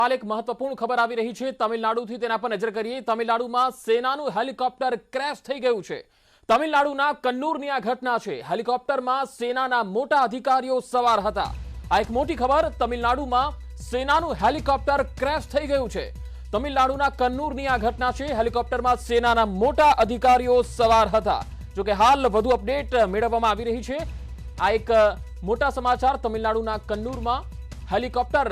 हाल एक महत्वपूर्ण खबर આવી રહી છે તમિલનાડુથી તેના પર નજર કરીએ। તમિલનાડુમાં સેનાનું હેલિકોપ્ટર ક્રેશ થઈ ગયું છે। તમિલનાડુના કન્નૂરની આ ઘટના છે। હેલિકોપ્ટરમાં સેનાના મોટા અધિકારીઓ સવાર હતા। આ એક મોટી ખબર। તમિલનાડુમાં સેનાનું હેલિકોપ્ટર ક્રેશ થઈ ગયું છે। તમિલનાડુના કન્નૂરની આ ઘટના છે। હેલિકોપ્ટરમાં સેનાના મોટા અધિકારીઓ સવાર હતા। જો કે હાલ વધુ અપડેટ મેળવવામાં આવી રહી છે। આ એક મોટા સમાચાર। તમિલનાડુના કન્નૂરમાં हेलिकॉप्टर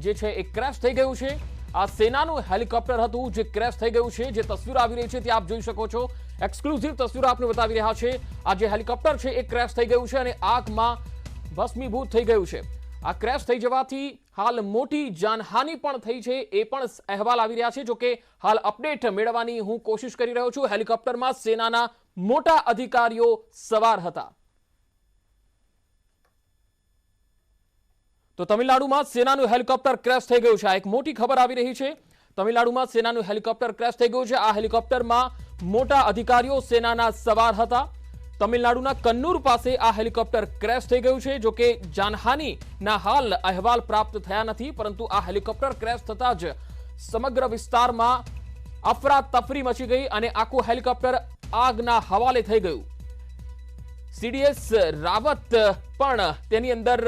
जे छे एक क्रैश થઈ ગયું છે। આ સેનાનું હેલિકોપ્ટર હતું જે ક્રેશ થઈ ગયું છે। જે તસવીરો આવી રહી છે તે આપ જોઈ શકો છો। એક્સક્લુઝિવ તસવીરો આપને બતાવી રહ્યા છે। આ જે હેલિકોપ્ટર છે એ ક્રેશ થઈ ગયું છે અને આગમાં ભસ્મીભૂત થઈ ગયું છે। આ ક્રેશ થઈ જવાથી હાલ મોટી જાનહાનિ પણ થઈ છે એ પણ અહેવાલ આવી રહ્યા છે। જો કે હાલ અપડેટ મેળવવાની હું કોશિશ કરી રહ્યો છું। હેલિકોપ્ટરમાં સેનાના મોટા અધિકારીઓ સવાર હતા। તો તમિલનાડુમાં સેનાનું હેલિકોપ્ટર ક્રેશ થઈ ગયું છે। આ એક મોટી ખબર આવી રહી છે। તમિલનાડુમાં સેનાનું હેલિકોપ્ટર ક્રેશ થઈ ગયું છે। આ હેલિકોપ્ટરમાં મોટા અધિકારીઓ સેનાના સવાર હતા। તમિલનાડુના કન્નૂર પાસે આ હેલિકોપ્ટર ક્રેશ થઈ ગયું છે। જો કે જાનહાનિના હાલ અહેવાલ પ્રાપ્ત થયા નથી, પરંતુ આ હેલિકોપ્ટર ક્રેશ થતા જ સમગ્ર વિસ્તારમાં અફરાતફરી મચી ગઈ અને આખું હેલિકોપ્ટર આગના હવાલે થઈ ગયું। સીડીએસ રાવત પણ તેની અંદર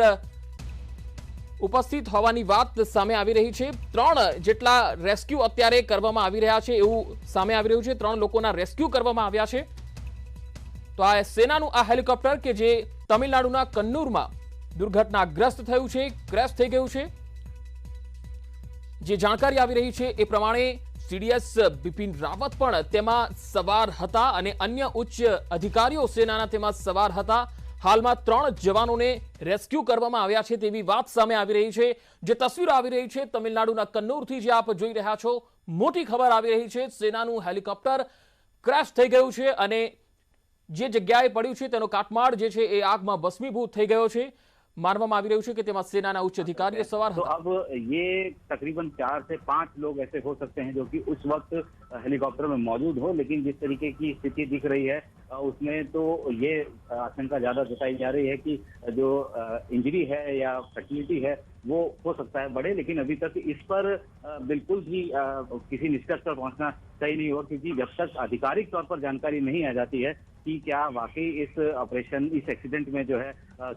ઉપસ્થિત હોવાની વાત સામે આવી રહી છે। 3 જેટલા રેસ્ક્યુ અત્યારે કરવામાં આવી રહ્યા છે એવું સામે આવી રહ્યું છે। 3 લોકોના રેસ્ક્યુ કરવામાં આવ્યા છે। તો આ સેનાનું આ હેલિકોપ્ટર કે જે તમિલનાડુના કન્નૂરમાં દુર્ઘટનાગ્રસ્ત થયું છે, ક્રેશ થઈ ગયું છે। જે જાણકારી આવી રહી છે એ પ્રમાણે સીડીએસ બિપિન રાવત પણ તેમાં સવાર હતા અને અન્ય ઉચ્ચ અધિકારીઓ સેનાના તેમાં સવાર હતા। હાલમાં 3 જવાનોને રેસ્ક્યુ કરવામાં આવ્યા છે તેવી વાત સામે આવી રહી છે। જે તસવીરો આવી રહી છે તમિલનાડુના કન્નૂરથી જે આપ જોઈ રહ્યા છો, મોટી ખબર આવી રહી છે। સેનાનું હેલિકોપ્ટર ક્રેશ થઈ ગયું છે અને જે જગ્યાએ પડ્યું છે તેનો કાટમાળ જે છે એ આગમાં ભસ્મીભૂત થઈ ગયો છે। માનવામાં આવી રહ્યું છે कि તેમાં સેનાના ઉચ્ચ अधिकारी सवार तो अब ये तकरीबन 4 से 5 लोग ऐसे हो सकते हैं जो कि उस वक्त हेलीकॉप्टर में मौजूद हो, लेकिन जिस तरीके की स्थिति दिख रही है उसमें तो ये आशंका ज्यादा जताई जा रही है कि जो इंजरी है या फैसिलिटी है वो हो सकता है बढ़े। लेकिन अभी तक इस पर बिल्कुल भी किसी निष्कर्ष पर पहुंचना सही नहीं हुआ, क्योंकि जब तक आधिकारिक तौर पर जानकारी नहीं आ जाती है कि क्या वाकई इस ऑपरेशन, इस एक्सीडेंट में जो है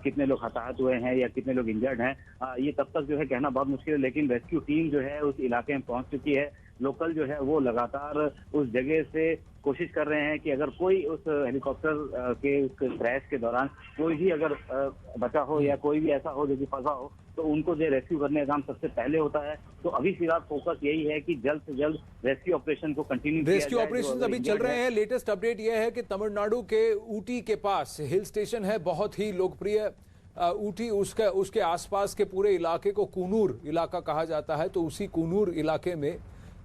कितने लोग हताहत हुए हैं या कितने लोग इंजर्ड हैं, ये तब तक जो है कहना बहुत मुश्किल है। लेकिन रेस्क्यू टीम जो है उस इलाके में पहुंच चुकी है। लोकल जो है वो लगातार उस जगह से कोशिश कर रहे हैं कि अगर कोई उस हेलीकॉप्टर के उस क्रैश के दौरान कोई भी अगर बचा हो या कोई भी ऐसा हो जो कि फंसा हो, तो उनको जो रेस्क्यू करने का काम सबसे पहले होता है। तो अभी फिलहाल फोकस यही है कि जल्द से जल्द रेस्क्यू ऑपरेशन को कंटिन्यू किया जाए। रेस्क्यू ऑपरेशन अभी चल रहे हैं। लेटेस्ट अपडेट यह है कि तमिलनाडु के ऊटी के पास हिल स्टेशन है, बहुत ही लोकप्रिय ऊटी, उसके आसपास के पूरे इलाके को कूनूर इलाका कहा जाता है। तो उसी कूनूर इलाके में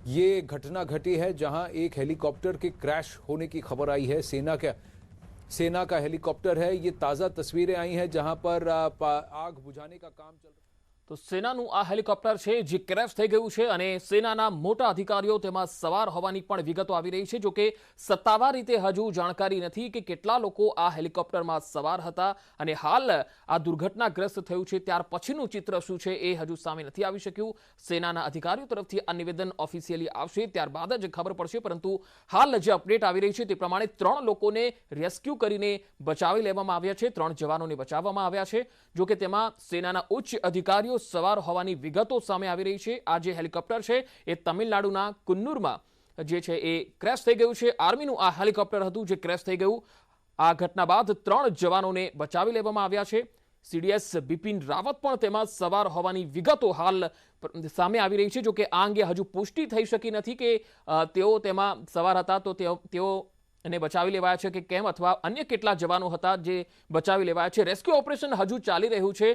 ये घटना घटी है जहां एक हेलीकॉप्टर के क्रैश होने की खबर आई है। सेना का हेलीकॉप्टर है। ये ताज़ा तस्वीरें आई हैं जहां पर आग बुझाने का काम चल रहा है। તો સેનાનું આ હેલિકોપ્ટર છે જે ક્રેશ થઈ ગયું છે અને સેનાના મોટા અધિકારીઓ તેમાં સવાર હોવાની પણ વિગતો આવી રહી છે। જો કે સત્તાવાર રીતે હજુ જાણકારી નથી કે કેટલા લોકો આ હેલિકોપ્ટરમાં સવાર હતા અને હાલ આ દુર્ઘટનાગ્રસ્ત થયું છે ત્યાર પછીનું ચિત્ર શું છે એ હજુ સામે નથી આવી શક્યું। સેનાના અધિકારીઓ તરફથી આ નિવેદન ઓફિશિયલી આવશે ત્યારબાદ જ ખબર પડશે, પરંતુ હાલ જે અપડેટ આવી રહી છે તે પ્રમાણે 3 લોકોને રેસ્ક્યુ કરીને બચાવી લેવામાં આવ્યા છે। 3 જવાનોને બચાવવામાં આવ્યા છે। જો કે તેમાં સેનાના ઉચ્ચ અધિકારીઓ સવાર હોવાની વિગતો સામે આવી રહી છે। આ જે હેલિકોપ્ટર છે એ તમિલનાડુના કુન્નૂરમાં જે છે એ ક્રેશ થઈ ગયું છે। આર્મીનું આ હેલિકોપ્ટર હતું જે ક્રેશ થઈ ગયું। આ ઘટના બાદ 3 જવાનોને બચાવી લેવામાં આવ્યા છે। સીડીએસ બિપિન રાવત પણ તેમાં સવાર હોવાની વિગતો હાલ સામે આવી રહી છે। જો કે આ અંગે હજુ પુષ્ટિ થઈ શકી નથી કે તેઓ તેમાં સવાર હતા તો તેઓ અને બચાવી લેવાયા છે કે કેમ, અથવા અન્ય કેટલા જવાનો હતા જે બચાવી લેવાયા છે। રેસ્ક્યુ ઓપરેશન હજુ ચાલી રહ્યું છે।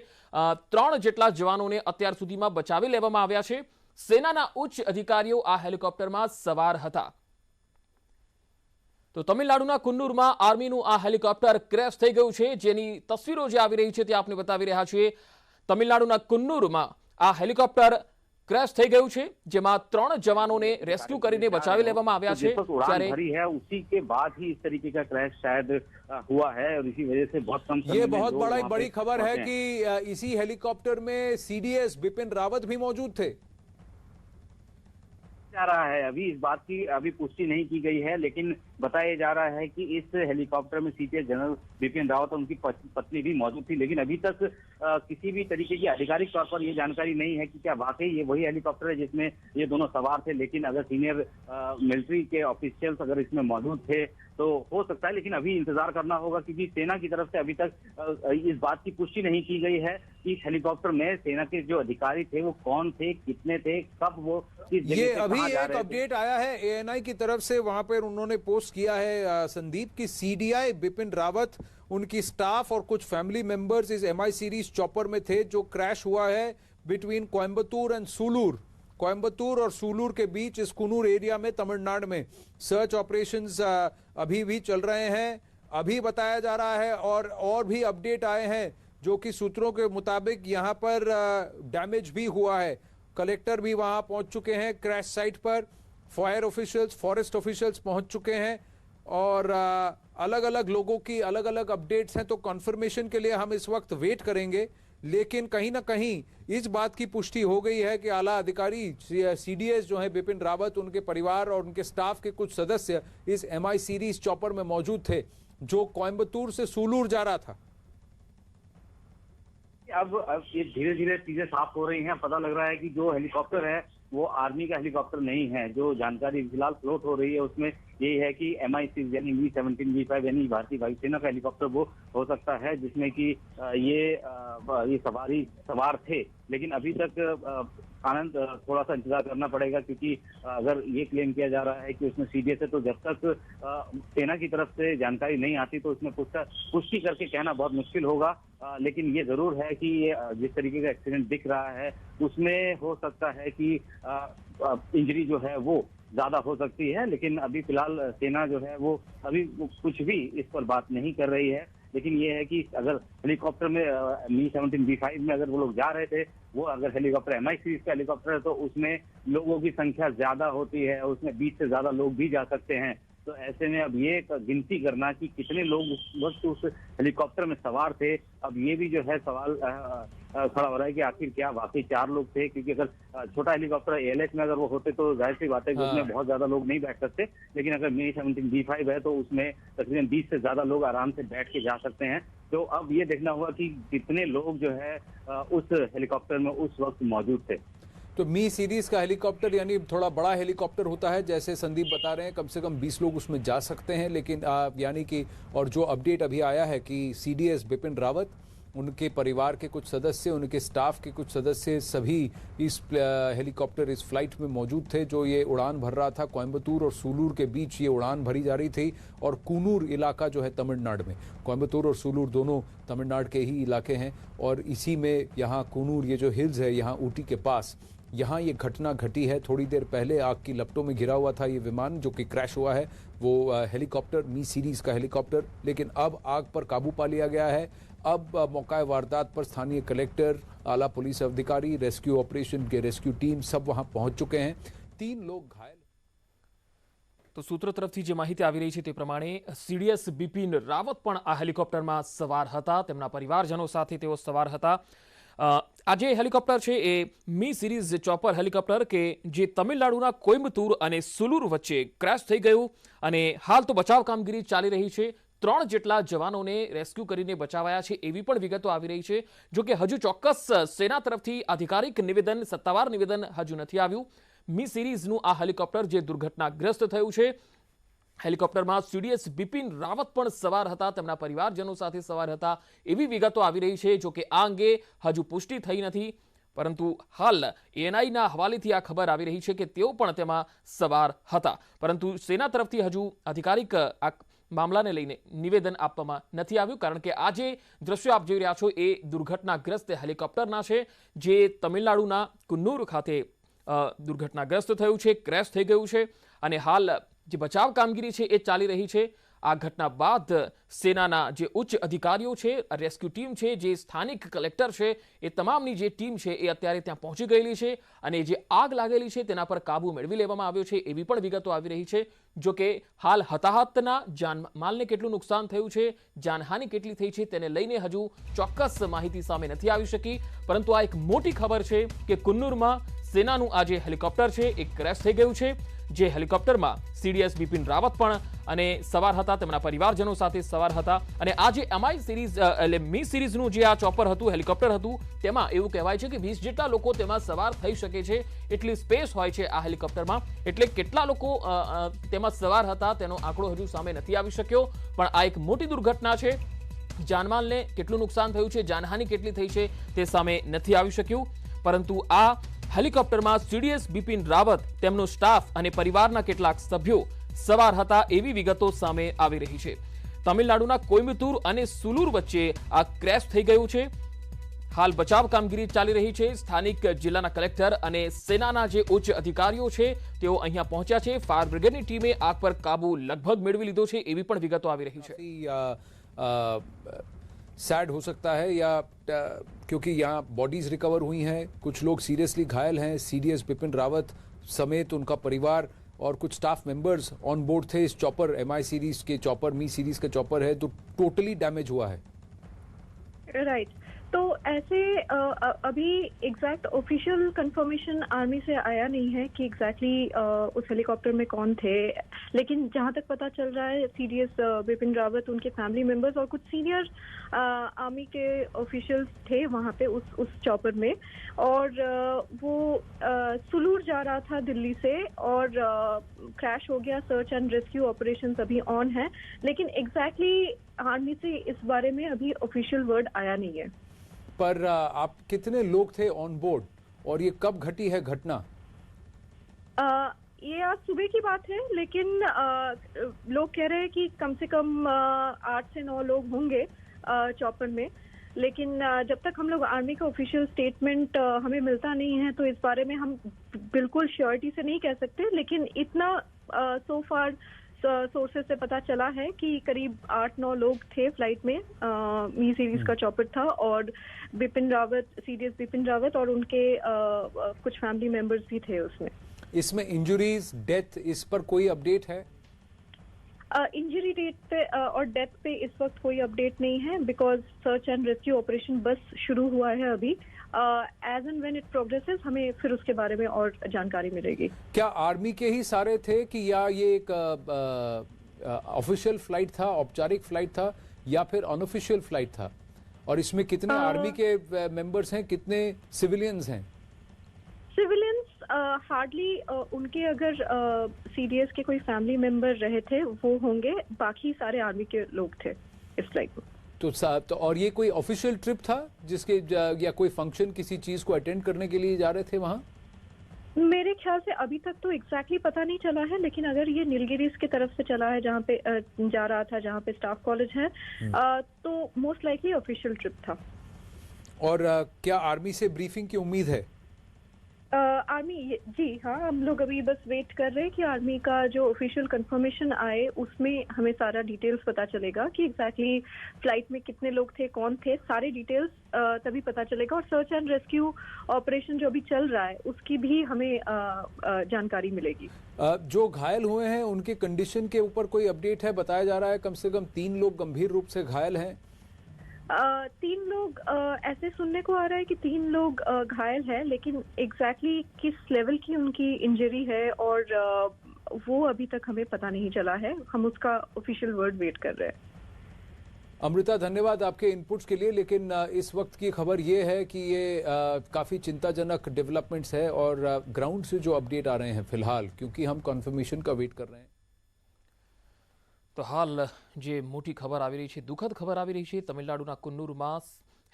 3 જેટલા જવાનોને અત્યાર સુધીમાં બચાવી લેવામાં આવ્યા છે। સેનાના ઉચ્ચ અધિકારીઓ આ હેલિકોપ્ટરમાં સવાર હતા। તો તમિલનાડુના કુન્નૂરમાં આર્મીનું આ હેલિકોપ્ટર ક્રેશ થઈ ગયું છે, જેની તસવીરો જે આવી રહી છે તે આપને બતાવી રહ્યા છીએ। તમિલનાડુના કુન્નૂરમાં આ હેલિકોપ્ટર ક્રેશ થઈ ગયું છે, જેમાં 3 જવાનોને રેસ્ક્यू કરીને બચાવી લેવામાં આવ્યા છે। उड़ान भरी है उसी के बाद ही इस तरीके का क्रैश शायद हुआ है और इसी वजह से बहुत कम समय ये में बहुत लोग बड़ी खबर है कि इसी हेलीकॉप्टर में सीडीएस बिपिन रावत भी मौजूद थे। जा रहा है। अभी इस बात की अभी पुष्टि नहीं की गई है, लेकिन बताया जा रहा है कि इस हेलीकॉप्टर में सीपीएस जनरल बिपिन रावत और उनकी पत्नी भी मौजूद थी। लेकिन अभी तक किसी भी तरीके की आधिकारिक तौर पर ये जानकारी नहीं है कि क्या वाकई ये वही हेलीकॉप्टर है जिसमें ये दोनों सवार थे। लेकिन अगर सीनियर मिलिट्री के ऑफिशियल्स अगर इसमें मौजूद थे तो हो सकता है, लेकिन अभी इंतजार करना होगा, क्योंकि सेना की तरफ से अभी तक इस बात की पुष्टि नहीं की गई है कि हेलीकॉप्टर में सेना के जो अधिकारी थे वो कौन थे, कितने थे, कब वो किस जगह ये से अभी कहाँ जा एक रहे थे। अपडेट आया है एएनआई की तरफ से, वहां पर उन्होंने पोस्ट किया है संदीप की सीडीआई बिपिन रावत, उनकी स्टाफ और कुछ फैमिली मेंबर्स इस एमआई सीरीज चॉपर में थे जो क्रैश हुआ है बिटवीन कोयम्बतूर एंड सूलूर, कोयम्बतूर और सूलूर के बीच इस कुनूर एरिया में तमिलनाडु में। सर्च ऑपरेशंस अभी भी चल रहे हैं, अभी बताया जा रहा है। और भी अपडेट आए हैं जो कि सूत्रों के मुताबिक यहाँ पर डैमेज भी हुआ है। कलेक्टर भी वहां पहुंच चुके हैं क्रैश साइट पर, फायर ऑफिशियल्स, फॉरेस्ट ऑफिशियल्स पहुंच चुके हैं और अलग अलग लोगों की अलग अलग अपडेट्स हैं। तो कंफर्मेशन के लिए हम इस वक्त वेट करेंगे, लेकिन कहीं ना कहीं इस बात की पुष्टि हो गई है कि आला अधिकारी सीडीएस जो है बिपिन रावत, उनके परिवार और उनके स्टाफ के कुछ सदस्य इस एमआई सीरीज चॉपर में मौजूद थे जो कोयम्बतूर से सूलूर जा रहा था। अब ये धीरे धीरे चीजें साफ हो रही हैं। पता लग रहा है कि जो हेलीकॉप्टर है वो आर्मी का हेलीकॉप्टर नहीं है। जो जानकारी फिलहाल फ्लोट हो रही है उसमें यही है कि MI6 यानी V17 V5 यानी भारतीय वायुसेना का हेलीकॉप्टर वो हो सकता है जिसमें कि ये सवार थे। लेकिन अभी तक आनंद थोड़ा सा इंतजार करना पड़ेगा, क्योंकि अगर ये क्लेम किया जा रहा है कि उसमें सीडीएस है तो जब तक सेना की तरफ से जानकारी नहीं आती तो उसमें पुष्टि करके कहना बहुत मुश्किल होगा। लेकिन ये जरूर है कि ये जिस तरीके का एक्सीडेंट दिख रहा है उसमें हो सकता है कि इंजरी जो है वो ज्यादा हो सकती है। लेकिन अभी फिलहाल सेना जो है वो अभी कुछ भी इस पर बात नहीं कर रही है। लेकिन ये है कि अगर हेलीकॉप्टर में Mi-17 V5 में अगर वो लोग जा रहे थे, वो अगर हेलीकॉप्टर MI सीरीज का हेलीकॉप्टर है तो उसमें लोगों की संख्या ज्यादा होती है, उसमें 20 से ज्यादा लोग भी जा सकते हैं। तो ऐसे में अब ये गिनती करना कि कितने लोग उस वक्त उस हेलीकॉप्टर में सवार थे, अब ये भी जो है सवाल खड़ा हो रहा है कि आखिर क्या वाकई 4 लोग थे। क्योंकि अगर छोटा हेलीकॉप्टर ALH में अगर वो होते तो जाहिर सी बात है कि उसमें बहुत ज्यादा लोग नहीं बैठ सकते। लेकिन अगर Mi-17 V5 है तो उसमें तकरीबन 20 से ज्यादा लोग आराम से बैठ के जा सकते हैं। तो अब ये देखना होगा कि कितने लोग जो है उस हेलीकॉप्टर में उस वक्त मौजूद थे। तो मी सीरीज का हेलीकॉप्टर यानी थोड़ा बड़ा हेलीकॉप्टर होता है, जैसे संदीप बता रहे हैं, कम से कम 20 लोग उसमें जा सकते हैं। लेकिन यानी कि और जो अपडेट अभी आया है कि सीडीएस बिपिन रावत, उनके परिवार के कुछ सदस्य, उनके स्टाफ के कुछ सदस्य सभी इस हेलीकॉप्टर इस फ्लाइट में मौजूद थे जो ये उड़ान भर रहा था। कोयम्बतूर और सूलूर के बीच ये उड़ान भरी जा रही थी और कूनूर इलाका जो है तमिलनाडु में, कोयम्बतूर और सूलूर दोनों तमिलनाडु के ही इलाके हैं और इसी में यहाँ कूनूर ये जो हिल्स है यहाँ ऊटी के पास, यहाँ ये घटना घटी है। थोड़ी देर पहले आग की लपटों में घिरा हुआ था ये विमान जो कि क्रैश हुआ है, वो हेलीकॉप्टर मी सीरीज का हेलीकॉप्टर। लेकिन अब आग पर काबू पा लिया गया है। अब मौका वारदात पर स्थानीय कलेक्टर, आला पुलिस अधिकारी, रेस्क्यू ऑपरेशन के रेस्क्यू टीम सब वहां पहुंच चुके हैं। 3 लोग घायल। तो सूત્રો તરફથી જે માહિતી આવી રહી છે તે પ્રમાણે સીડીએસ બિપિન રાવત પણ આ હેલિકોપ્ટરમાં સવાર હતા, તેમના પરિવારજનો સાથે તેઓ સવાર હતા। આ જે હેલિકોપ્ટર છે એ મી સિરીઝ ચોપર હેલિકોપ્ટર કે જે તમિલનાડુના કોઇમ્બતુર અને સુલુર વચ્ચે ક્રેશ થઈ ગયું અને હાલ તો બચાવ કામગીરી ચાલી રહી છે। 3 જેટલા જવાનોને રેસ્ક્યુ કરીને બચાવાયા છે એવી પણ વિગતો આવી રહી છે। જો કે હજુ ચોક્કસ સેના તરફથી આધિકારિક નિવેદન, સત્તાવાર નિવેદન હજુ નથી આવ્યું। मी सीरीजનું આ હેલિકોપ્ટર જે દુર્ઘટનાગ્રસ્ત થયું છે, હેલિકોપ્ટરમાં સીડીએસ બિપિન રાવત પણ સવાર હતા, તેમના પરિવારજનો સાથે સવાર હતા એવી વિગતો આવી રહી છે। જો કે આ અંગે હજુ પુષ્ટિ થઈ નથી, પરંતુ હાલ એએનઆઈના હવાલેથી આ ખબર આવી રહી છે કે તેઓ પણ તેમાં સવાર હતા। પરંતુ સેના તરફથી હજુ આધિકારિક આ મામલાને લઈને નિવેદન આપવામાં નથી આવ્યું, કારણ કે આ જે દ્રશ્યો આપ જોઈ રહ્યા છો એ દુર્ઘટનાગ્રસ્ત હેલિકોપ્ટરના છે જે તમિલનાડુના કુન્નૂર ખાતે दुर्घटनाग्रस्त थयुं छे, क्रेश थई गयुं छे અને હાલ જે બચાવ કામગીરી છે એ ચાલી રહી છે। આ ઘટના બાદ સેનાના જે ઉચ્ચ અધિકારીઓ છે, રેસ્ક્યુ ટીમ છે, જે સ્થાનિક કલેક્ટર છે, એ તમામની જે ટીમ છે એ અત્યારે ત્યાં પહોંચી ગયેલી છે અને જે આગ લાગેલી છે તેના પર કાબુ મેળવી લેવામાં આવ્યો છે એવી પણ વિગતો આવી રહી છે। જો કે હાલ હતાહતના જાનમાલને કેટલું નુકસાન થયું છે, જાનહાનિ કેટલી થઈ છે તેને લઈને હજુ ચોક્કસ માહિતી સામે નથી આવી શકી, પરંતુ આ એક મોટી ખબર છે કે કુન્નુરમાં સેનાનું આ જે હેલિકોપ્ટર છે એ ક્રેશ થઈ ગયું છે। જે હેલિકોપ્ટરમાં સીડીએસ બિપિન રાવત પણ અને સવાર હતા, તેમના પરિવારજનો સાથે સવાર હતા અને આ જે એમઆઈ સિરીઝ એટલે મી સિરીઝનું જે આ ચોપર હતું, હેલિકોપ્ટર હતું, તેમાં એવું કહેવાય છે કે 20 જેટલા લોકો તેમાં સવાર થઈ શકે છે એટલી સ્પેસ હોય છે આ હેલિકોપ્ટરમાં। એટલે કેટલા લોકો તેમાં સવાર હતા તેનો આંકડો હજુ સામે નથી આવી શક્યો, પણ આ એક મોટી દુર્ઘટના છે। જાનમાલને કેટલું નુકસાન થયું છે, જાનહાનિ કેટલી થઈ છે તે સામે નથી આવી શક્યું, પરંતુ આ હેલિકોપ્ટરમાં સીડીએસ બિપિન રાવત, તેમનો સ્ટાફ અને પરિવારના કેટલાક સભ્યો સવાર હતા એવી વિગતો સામે આવી રહી છે। તમિલનાડુના કોઇમ્બતુર અને સુલુર વચ્ચે આ ક્રેશ થઈ ગયું છે। હાલ બચાવ કામગીરી ચાલી રહી છે। સ્થાનિક જિલ્લાના કલેક્ટર અને સેનાના જે ઉચ્ચ અધિકારીઓ છે તેઓ અહીંયા પહોંચ્યા છે। ફાયર બ્રિગેડની ટીમે આગ પર કાબુ લગભગ મેળવી લીધો છે એવી પણ વિગતો આવી રહી છે। सैड हो सकता है या क्योंकि यहाँ बॉडीज रिकवर हुई हैं, कुछ लोग सीरियसली घायल हैं। सीडीएस बिपिन रावत समेत उनका परिवार और कुछ स्टाफ मेंबर्स ऑन बोर्ड थे। इस चॉपर एमआई सीरीज के चॉपर, मी सीरीज का चॉपर है, तो टोटली डैमेज हुआ है। राइट, तो ऐसे अभी एग्जैक्ट ऑफिशियल कंफर्मेशन आर्मी से आया नहीं है कि एग्जैक्टली उस हेलीकॉप्टर में कौन थे, लेकिन जहां तक पता चल रहा है सीडीएस बिपिन रावत, उनके फैमिली मेंबर्स और कुछ सीनियर आर्मी के ऑफिशियल्स थे वहां पे उस चॉपर में, और वो सुलूर जा रहा था दिल्ली से और क्रैश हो गया। सर्च एंड रेस्क्यू ऑपरेशंस अभी ऑन है, लेकिन एग्जैक्टली आर्मी से इस बारे में अभी ऑफिशियल वर्ड आया नहीं है। पर आप कितने लोग थे ऑन बोर्ड और ये कब घटी है घटना? ये आज सुबह की बात है, लेकिन लोग कह रहे हैं कि कम से कम 8 से 9 लोग होंगे चॉपर में, लेकिन जब तक हम लोग आर्मी का ऑफिशियल स्टेटमेंट हमें मिलता नहीं है तो इस बारे में हम बिल्कुल श्योरिटी से नहीं कह सकते। लेकिन इतना सो फार सोर्सेज से पता चला है कि करीब 8-9 लोग थे फ्लाइट में। मी सीरीज का चॉपर था और बिपिन रावत, सीडीएस बिपिन रावत और उनके कुछ फैमिली मेंबर्स भी थे उसमें। इसमें इंजरीज, डेथ, इस पर कोई अपडेट है? इंजरी डेट पे और डेथ पे इस वक्त कोई अपडेट नहीं है, because search and rescue operation बस शुरू हुआ है अभी। As and when it progresses हमें फिर उसके बारे में और जानकारी मिलेगी। क्या आर्मी के ही सारे थे कि या ये एक ऑफिशियल फ्लाइट था, औपचारिक फ्लाइट था, या फिर अनऑफिशियल फ्लाइट था? और इसमें कितने आर्मी के मेंबर्स हैं, कितने सिविलियंस हैं? सिविलियंस हार्डली उनके अगर सीडीएस के कोई फैमिली मेंबर रहे थे वो होंगे, बाकी सारे आर्मी के लोग थे इस फ्लाइट में। तो और ये कोई ऑफिशियल ट्रिप था जिसके या कोई फंक्शन, किसी चीज को अटेंड करने के लिए जा रहे थे वहाँ? मेरे ख्याल से अभी तक तो एग्जैक्टली पता नहीं चला है, लेकिन अगर ये नीलगिरीज की तरफ से चला है जहाँ पे जा रहा था, जहाँ पे स्टाफ कॉलेज है, तो मोस्ट लाइकली ऑफिशियल ट्रिप था। और क्या आर्मी से ब्रीफिंग की उम्मीद है? आर्मी, जी हाँ, हम लोग अभी बस वेट कर रहे हैं कि आर्मी का जो ऑफिशियल कंफर्मेशन आए उसमें हमें सारा डिटेल्स पता चलेगा कि एग्जैक्टली फ्लाइट में कितने लोग थे, कौन थे, सारे डिटेल्स तभी पता चलेगा। और सर्च एंड रेस्क्यू ऑपरेशन जो अभी चल रहा है उसकी भी हमें जानकारी मिलेगी। जो घायल हुए हैं उनके कंडीशन के ऊपर कोई अपडेट है? बताया जा रहा है कम से कम 3 लोग गंभीर रूप से घायल हैं। 3 लोग ऐसे सुनने को आ रहा है कि 3 लोग घायल है, लेकिन एग्जैक्टली किस लेवल की उनकी इंजरी है और वो अभी तक हमें पता नहीं चला है। हम उसका ऑफिशियल वर्ड वेट कर रहे हैं। अमृता, धन्यवाद आपके इनपुट्स के लिए। लेकिन इस वक्त की खबर ये है कि ये काफ़ी चिंताजनक डेवलपमेंट्स है और ग्राउंड से जो अपडेट आ रहे हैं फिलहाल, क्योंकि हम कन्फर्मेशन का वेट कर रहे हैं। तो हाल जे मोटी खबर આવી રહી છે, દુઃખદ ખબર આવી રહી છે। તમિલનાડુના કુન્નુરમાં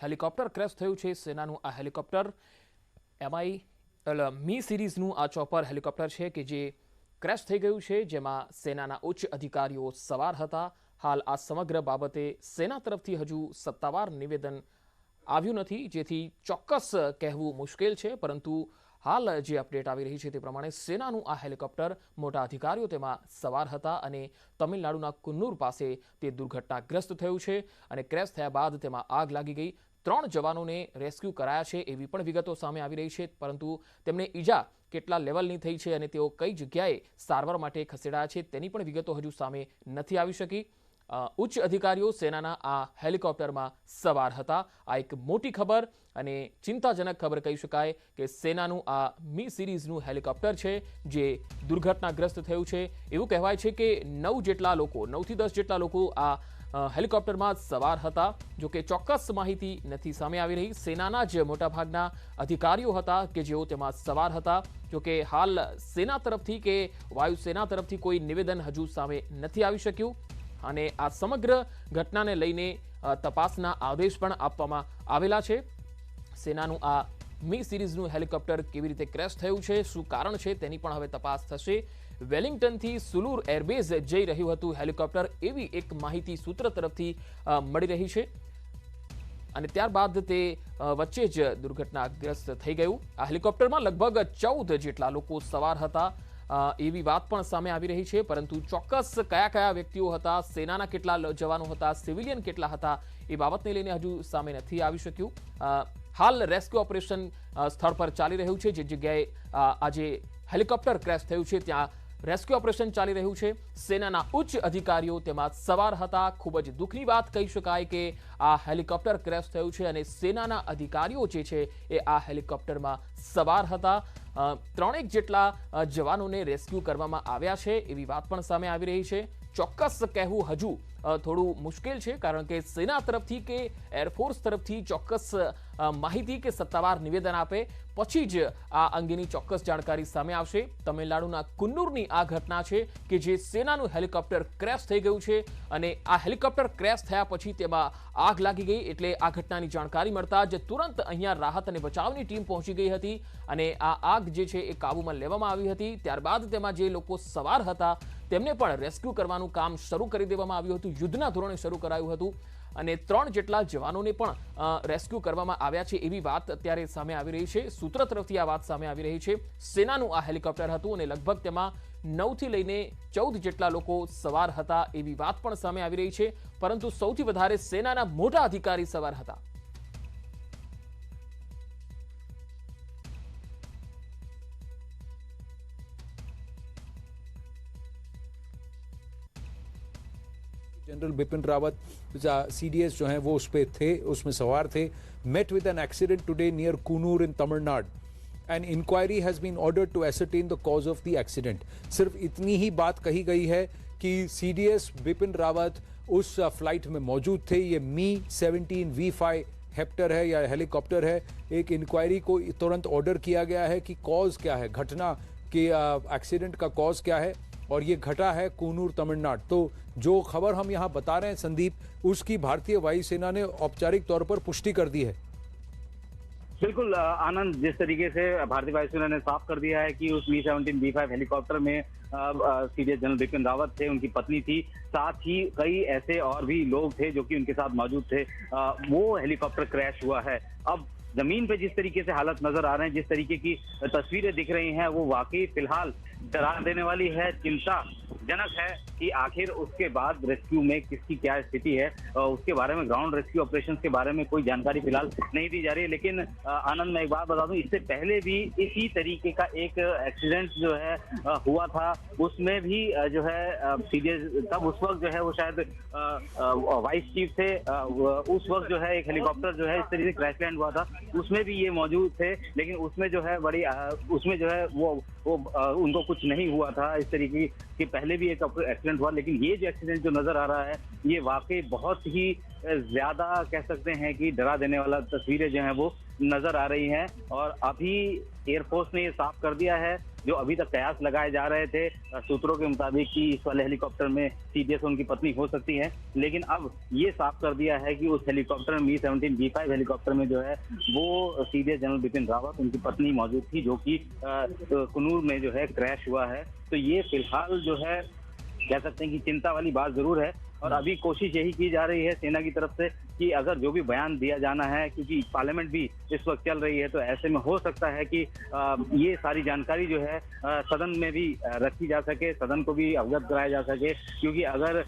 હેલિકોપ્ટર ક્રેશ થયું છે। સેનાનું આ હેલિકોપ્ટર એમઆઈ મી સિરીઝનું આ ચોપર હેલિકોપ્ટર છે કે જે ક્રેશ થઈ ગયું છે, જેમાં સેનાના ઉચ્ચ અધિકારીઓ સવાર હતા। હાલ આ સમગ્ર બાબતે સેના તરફથી હજુ સત્તાવાર નિવેદન આવ્યું નથી, જેથી ચોક્કસ કહેવું મુશ્કેલ છે, પરંતુ હાલ જે અપડેટ આવી રહી છે તે પ્રમાણે સેનાનું આ હેલિકોપ્ટર મોટા અધિકારીઓ તેમાં સવાર હતા અને તમિલનાડુના કુન્નૂર પાસે તે દુર્ઘટનાગ્રસ્ત થયું છે અને ક્રેશ થયા બાદ તેમાં આગ લાગી ગઈ. 3 જવાનોને રેસ્ક્યુ કરાયા છે એવી પણ વિગતો સામે આવી રહી છે, પરંતુ તેમને ઈજા કેટલા લેવલની થઈ છે અને તેઓ કઈ જગ્યાએ સારવાર માટે ખસેડાયા છે તેની પણ વિગતો હજુ સામે નથી આવી શકી. ઉચ્ચ અધિકારીઓ સેનાના આ હેલિકોપ્ટરમાં સવાર હતા. આ એક મોટી ખબર અને ચિંતાજનક ખબર કહી શકાય કે સેનાનું આ મી સિરીઝનું હેલિકોપ્ટર છે જે દુર્ઘટનાગ્રસ્ત થયું છે. એવું કહેવાય છે કે 9 જેટલા લોકો, 9 થી 10 જેટલા લોકો આ હેલિકોપ્ટરમાં સવાર હતા. જો કે ચોક્કસ માહિતી નથી સામે આવી રહી. સેનાના જ મોટાભાગના અધિકારીઓ હતા કે જેઓ તેમાં સવાર હતા. જો કે હાલ સેના તરફથી કે વાયુસેના તરફથી કોઈ નિવેદન હજુ સામે નથી આવી શક્યું અને આ સમગ્ર ઘટનાને લઈને તપાસના આદેશ પણ આપવામાં આવેલા છે. સેનાનું આ મી સિરીઝનું હેલિકોપ્ટર કેવી રીતે ક્રેશ થયું છે, શું કારણ છે તેની પણ હવે તપાસ થશે. વેલિંગ્ટનથી સુલુર એરબેઝ જઈ રહ્યું હતું હેલિકોપ્ટર, એવી એક માહિતી સૂત્ર તરફથી મળી રહી છે અને ત્યારબાદ તે વચ્ચે જ દુર્ઘટનાગ્રસ્ત થઈ ગયું. આ હેલિકોપ્ટરમાં લગભગ 14 જેટલા લોકો સવાર હતા એવી વાત પણ સામે આવી રહી છે, પરંતુ ચોક્કસ કયા કયા વ્યક્તિઓ હતા, સેનાના કેટલા જવાનો હતા, સિવિલિયન કેટલા હતા એ બાબતને લઈને હજુ સામે નથી આવી શક્યું. હાલ રેસ્ક્યુ ઓપરેશન સ્થળ પર ચાલી રહ્યું છે. જે જગ્યાએ આજે હેલિકોપ્ટર ક્રેશ થયું છે ત્યાં રેસ્ક્યુ ઓપરેશન ચાલી રહ્યું છે. સેનાના ઉચ્ચ અધિકારીઓ તેમાં સવાર હતા. ખૂબ જ દુઃખની વાત કહી શકાય કે આ હેલિકોપ્ટર ક્રેશ થયું છે અને સેનાના અધિકારીઓ જે છે એ આ હેલિકોપ્ટરમાં સવાર હતા. 3 જેટલા જવાનોને રેસ્ક્યુ કરવામાં આવ્યા છે એવી વાત પણ સામે આવી રહી છે. ચોક્કસ કહેવું હજુ થોડું મુશ્કેલ છે, કારણ કે સેના તરફથી કે એરફોર્સ તરફથી ચોક્કસ માહિતી કે સત્તાવાર નિવેદન આપે પછી જ આ અંગેની ચોક્કસ જાણકારી સામે આવશે. તમિલનાડુના કુન્નૂરની આ ઘટના છે કે જે સેનાનું હેલિકોપ્ટર ક્રેશ થઈ ગયું છે અને આ હેલિકોપ્ટર ક્રેશ થયા પછી તેમાં આગ લાગી ગઈ. એટલે આ ઘટનાની જાણકારી મળતા જ તુરંત અહીંયા રાહત અને બચાવની ટીમ પહોંચી ગઈ હતી અને આ આગ જે છે એ કાબૂમાં લેવામાં આવી હતી. ત્યારબાદ તેમાં જે લોકો સવાર હતા તેમને પણ રેસ્ક્યુ કરવાનું કામ શરૂ કરી દેવામાં આવ્યું હતું, યુદ્ધના ધોરણે શરૂ કરાયું હતું અને 3 જેટલા જવાનોને પણ રેસ્ક્યુ કરવામાં આવ્યા છે એવી વાત અત્યારે સામે આવી રહી છે. સૂત્ર તરફથી આ વાત સામે આવી રહી છે. સેનાનું આ હેલિકોપ્ટર હતું અને લગભગ તેમાં 9 થી લઈને 14 જેટલા લોકો સવાર હતા એવી વાત પણ સામે આવી રહી છે, પરંતુ સૌથી વધારે સેનાના મોટા અધિકારી સવાર હતા. जनरल बिपिन रावत सीडीएस जो हैं वो उस पे थे, उसमें सवार थे. met with an accident today near Kunur in Tamil Nadu. An inquiry has been ordered to ascertain the cause of the accident. सिर्फ इतनी ही बात कही गई है कि सीडीएस बिपिन रावत उस फ्लाइट में मौजूद थे. ये मी-17 V5 हेप्टर है या हेलीकॉप्टर है. एक इंक्वायरी को तुरंत ऑर्डर किया गया है कि कॉज क्या है, घटना के एक्सीडेंट का कॉज क्या है, और ये घटा है कूनूर तमिलनाडु. तो जो खबर हम यहाँ बता रहे हैं संदीप, उसकी भारतीय वायुसेना ने औपचारिक तौर पर पुष्टि कर दी है. बिल्कुल आनंद, जिस तरीके से भारतीय वायुसेना ने साफ कर दिया है कि उस मी-17 V5 हेलीकॉप्टर में सीडीएस जनरल बिपिन रावत थे, उनकी पत्नी थी, साथ ही कई ऐसे और भी लोग थे जो कि उनके साथ मौजूद थे. वो हेलीकॉप्टर क्रैश हुआ है. अब जमीन पे जिस तरीके से हालत नजर आ रहे हैं, जिस तरीके की तस्वीरें दिख रही हैं, वो वाकई फिलहाल डरा देने वाली है, चिंताजनक है कि आखिर उसके बाद रेस्क्यू में किसकी क्या स्थिति है. उसके बारे में, ग्राउंड रेस्क्यू ऑपरेशन के बारे में कोई जानकारी फिलहाल नहीं दी जा रही है. लेकिन आनंद, मैं एक बात बता दूं, इससे पहले भी इसी तरीके का एक एक्सीडेंट जो है हुआ था. उसमें भी जो है सीडीएस तब उस वक्त जो है वो शायद वाइस चीफ थे. उस वक्त जो है एक हेलीकॉप्टर जो है इस तरीके से क्रैश लैंड हुआ था, उसमें भी ये मौजूद थे. लेकिन उसमें जो है बड़ी उसमें जो है वो उनको कुछ नहीं हुआ था. इस तरीके के पहले भी एक एक्सीडेंट हुआ, लेकिन ये जो एक्सीडेंट जो नजर आ रहा है ये वाकई बहुत ही ज्यादा कह सकते हैं कि डरा देने वाला तस्वीरें जो हैं वो नजर आ रही हैं. और अभी एयरफोर्स ने ये साफ कर दिया है, जो अभी तक कयास लगाए जा रहे थे सूत्रों के मुताबिक कि इस वाले हेलीकॉप्टर में सीडीएस उनकी पत्नी हो सकती है, लेकिन अब ये साफ कर दिया है कि उस हेलीकॉप्टर में मी-17 V5 हेलीकॉप्टर में जो है वो सीडीएस जनरल बिपिन रावत, उनकी पत्नी मौजूद थी, जो कि कुन्नूर में जो है क्रैश हुआ है. तो ये फिलहाल जो है कह सकते हैं कि चिंता वाली बात जरूर है. और अभी कोशिश यही की जा रही है सेना की तरफ से कि अगर जो भी बयान दिया जाना है, क्योंकि पार्लियामेंट भी इस वक्त चल रही है, तो ऐसे में हो सकता है कि ये सारी जानकारी जो है सदन में भी रखी जा सके, सदन को भी अवगत कराया जा सके। क्योंकि अगर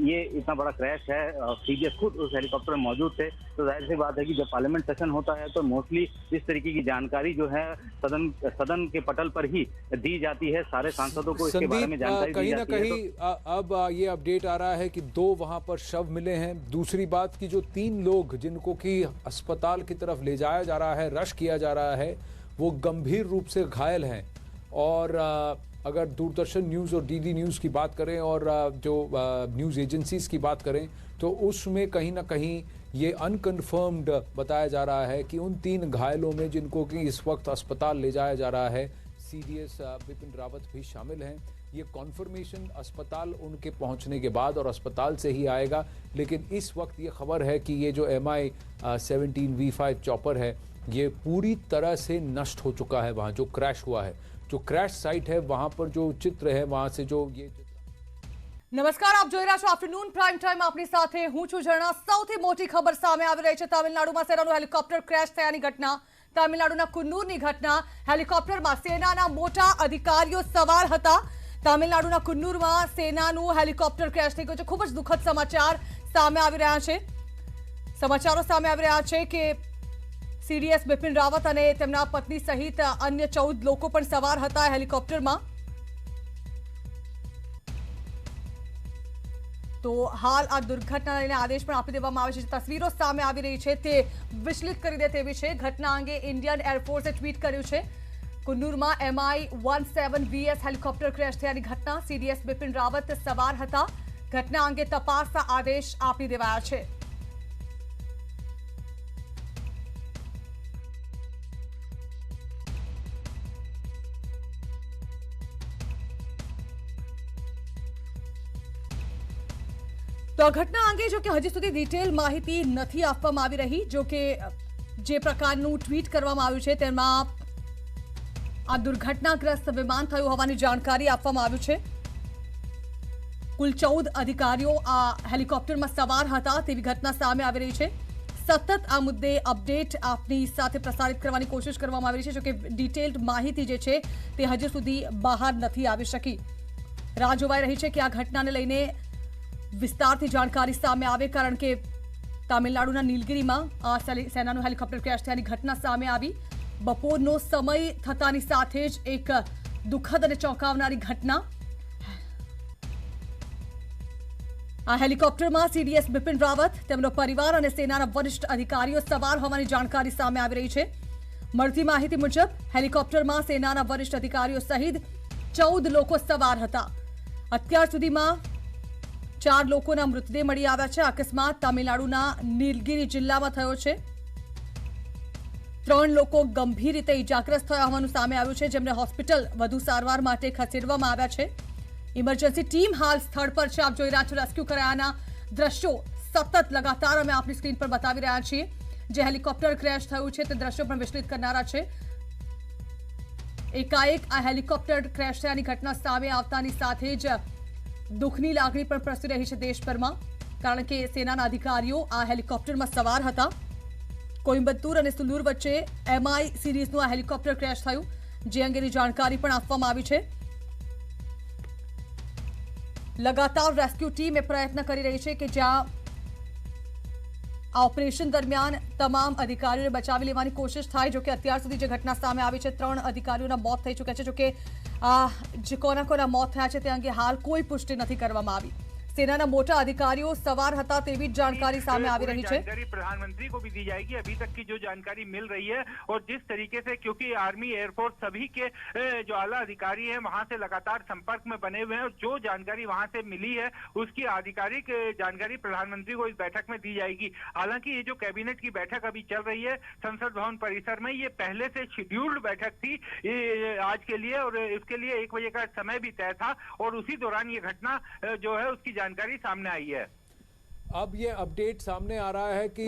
ये इतना बड़ा क्रैश है, सीडीएस खुद उस हेलीकॉप्टर में मौजूद थे, तो जाहिर सी बात है कि जब पार्लियामेंट सेशन होता है तो मोस्टली इस तरीके की जानकारी जो है सदन के पटल पर ही दी जाती है, सारे सांसदों को इसके बारे में जानकारी दी कहीं ना जाती है। कहीं अब ये अपडेट आ रहा है कि 2 वहां पर शव मिले हैं। दूसरी बात कि जो 3 लोग जिनको कि अस्पताल की तरफ ले जाया जा रहा है, रश किया जा रहा है, वो गंभीर रूप से घायल हैं। और अगर दूरदर्शन न्यूज़ और डीडी न्यूज़ की बात करें और जो न्यूज़ एजेंसीज की बात करें तो उसमें कहीं ना कहीं ये अनकन्फर्म्ड बताया जा रहा है कि उन 3 घायलों में जिनको कि इस वक्त अस्पताल ले जाया जा रहा है, सीडीएस बिपिन रावत भी शामिल हैं। ये कॉन्फर्मेशन अस्पताल उनके पहुंचने के बाद और अस्पताल से ही आएगा। लेकिन इस वक्त ये खबर है कि ये जो MI-17 V5 चॉपर है ये पूरी तरह से नष्ट हो चुका है। वहाँ जो क्रैश हुआ है, जो क्रैश साइट है, वहाँ पर जो चित्र है, वहाँ से जो ये નમસ્કાર, આપ જોઈ રહ્યા છો આફ્ટરનૂન પ્રાઇમ ટાઈમ। આપની સાથે હું છું ઝરણા। સૌથી મોટી ખબર સામે આવી રહી છે તામિલનાડુમાં સેનાનું હેલિકોપ્ટર ક્રેશ થયાની ઘટના। તામિલનાડુના કુન્નૂરની ઘટના। હેલિકોપ્ટરમાં સેનાના મોટા અધિકારીઓ સવાર હતા। તામિલનાડુના કુન્નૂરમાં સેનાનું હેલિકોપ્ટર ક્રેશ થઈ ગયું છે। ખૂબ જ દુઃખદ સમાચાર સામે આવી રહ્યા છે। સમાચારો સામે આવી રહ્યા છે કે सीडीएस बिपिन रावत અને તેમના પત્ની સહિત અન્ય 14 લોકો પણ સવાર હતા હેલિકોપ્ટરમાં। तो हाल आ दुर्घटना लईने आदेश पण आपी देवामां आवे छे। तस्वीरों सामे आवी रही छे ते विचलित करी दे तेवी छे। घटना अंगे इंडियन एरफोर्से ट्वीट कर्युं छे। कुन्नूरमां MI-17 VS हेलिकॉप्टर क्रेश थयानी घटना। सीडीएस बिपिन रावत सवार हता। घटना अंगे तपासना आदेश आपी देवाया छे। तो आ घटना अंगे जो कि हजी सुधी डिटेल माहिती नहीं आपवामां आवी रही। जो कि जे प्रकारનું ट्वीट करवामां આવ્યું છે તેમાં आ दुर्घटनाग्रस्त विमान थयुं होવાની जानकारी આપવામાં આવ્યું છે। कुल 14 अधिकारीओ आ हेलिकॉप्टरमां सवार हता तेवी घटना सामे आवी रही છે। सतत आ मुद्दे अपडेट आपनी साथे प्रसारित करवानी कोशिश करवामां આવી રહી છે। जो कि डिटेल्ड माहिती जे छे ते हजी सुधी बहार नहीं આવી शकी। राह जोवाई रही છે कि आ घटनाने लईने विस्तारथी जानकारी सामे आवे, कारण के तामिलनाडुना नीलगिरीमां आ सेनानुं हेलिकॉप्टर क्रेश थयानी घटना सामे आवी। बपोरनो समय थतानी साथे ज एक दुखद अने चौंकावनारी घटना। आ हेलिकॉप्टरमां सीडीएस बिपिन रावत, તેમનો પરિવાર અને સેનાના વરિષ્ઠ અધિકારીઓ સવાર હોવાની जानकारी સામે આવી રહી છે। મળતી માહિતી મુજબ હેલિકોપ્ટરમાં સેનાના વરિષ્ઠ અધિકારીઓ સહિત 14 લોકો સવાર હતા। અત્યાર સુધીમાં 4 લોકોના મૃતદેહ મળી આવ્યા છે। અકસ્માત તામિલનાડુના નીલગિરી જિલ્લામાં થયો છે। 3 લોકો ગંભીર રીતે ઇજાગ્રસ્ત થયા હોવાનું સામે આવ્યું છે, જેમને હોસ્પિટલ વધુ સારવાર માટે ખસેડવામાં આવ્યા છે। ઇમરજન્સી ટીમ હાલ સ્થળ પર છે। આપ જોઈ રહ્યા છો રેસ્ક્યુ કરાયાના દ્રશ્યો સતત લગાતાર અમે આપણી સ્ક્રીન પર બતાવી રહ્યા છીએ। જે હેલિકોપ્ટર ક્રેશ થયું છે તે દ્રશ્યો પણ વિચલિત કરનારા છે। એકાએક આ હેલિકોપ્ટર ક્રેશ થયાની ઘટના સામે આવતાની સાથે જ दुखनी लागणी पण प्रसरी रही है देशभर में, कारण के सेना अधिकारीओ आ हेलिकॉप्टर में सवार हता। कोयम्बतूर और सुलूर वच्चे MI सीरीजनु आ हेलिकॉप्टर क्रेश थयुं, जे अंगेनी जानकारी पण आपवामां आवी छे। लगातार रेस्क्यू टीम प्रयत्न करी रही है कि ज्यां आ ऑपरेशन दरमियान तमाम अधिकारीओने बचावी लेवानी कोशिश थाय। जो कि अत्यार सुधी जे घटना सामे आवी छे 3 अधिकारीओना मौत थई चुक्या छे। जो कि जे कोना मौत थया छे ते अंगे हाल कोई पुष्टि नहीं करवामां आवी। सेनाना मोटा अधिकारीओ सवार हता तेवी जानकारी सामे आवी रही है। जानकारी प्रधानमंत्री को भी दी जाएगी। अभी तक की जो जानकारी मिल रही है और जिस तरीके से, क्योंकि आर्मी एयरफोर्स सभी के जो आला अधिकारी हैं वहां से लगातार संपर्क में बने हुए हैं और जो जानकारी वहां से मिली है उसकी आधिकारिक जानकारी प्रधानमंत्री को इस बैठक में दी जाएगी। हालांकि ये जो कैबिनेट की बैठक अभी चल रही है संसद भवन परिसर में, ये पहले से शेड्यूल्ड बैठक थी आज के लिए और इसके लिए 1 बजे का समय भी तय था और उसी दौरान ये घटना जो है उसकी जानकारी सामने आई है। अब ये अपडेट सामने आ रहा है कि